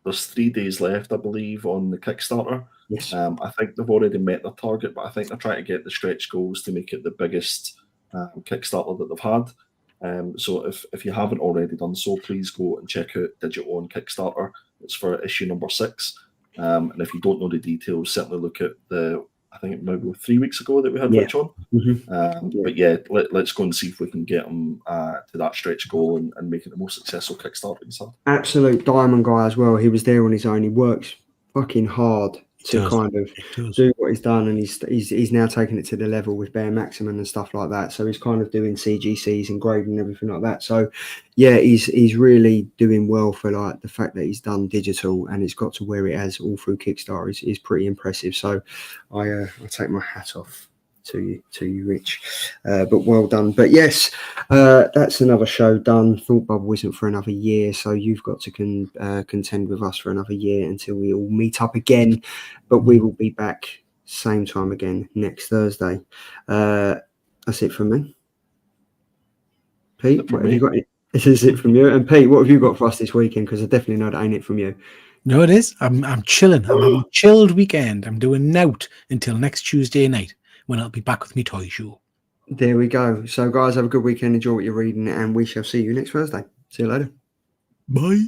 There's 3 days left, I believe, on the Kickstarter. Yes. I think they've already met their target, but I think they're trying to get the stretch goals to make it the biggest Kickstarter that they've had. So if you haven't already done so, please go and check out Digital on Kickstarter. It's for issue number 6. And if you don't know the details, certainly look at I think it might be 3 weeks ago that we had Rich on. But yeah, let's go and see if we can get them to that stretch goal and make it the most successful Kickstarter he's had. Absolute diamond guy as well. He was there on his own. He works fucking hard to kind of do what he's done, and he's now taking it to the level with Bear Maximum and stuff like that. So he's kind of doing CGCs and grading and everything like that. So yeah, he's really doing well for like the fact that he's done digital and it's got to where it has all through Kickstarter is pretty impressive. So I take my hat off to you, Rich. But well done. But yes, that's another show done. Thought Bubble isn't for another year, so you've got to contend with us for another year until we all meet up again. But we will be back same time again next Thursday. That's it from me. Pete, what have you got? This is it from you. And Pete, what have you got for us this weekend? Because I definitely know that ain't it from you. No, it is. I'm chilling. I'm having a chilled weekend. I'm doing nout until next Tuesday night, when I'll be back with me toy show. There we go. So, guys, have a good weekend. Enjoy what you're reading, and we shall see you next Thursday. See you later. Bye.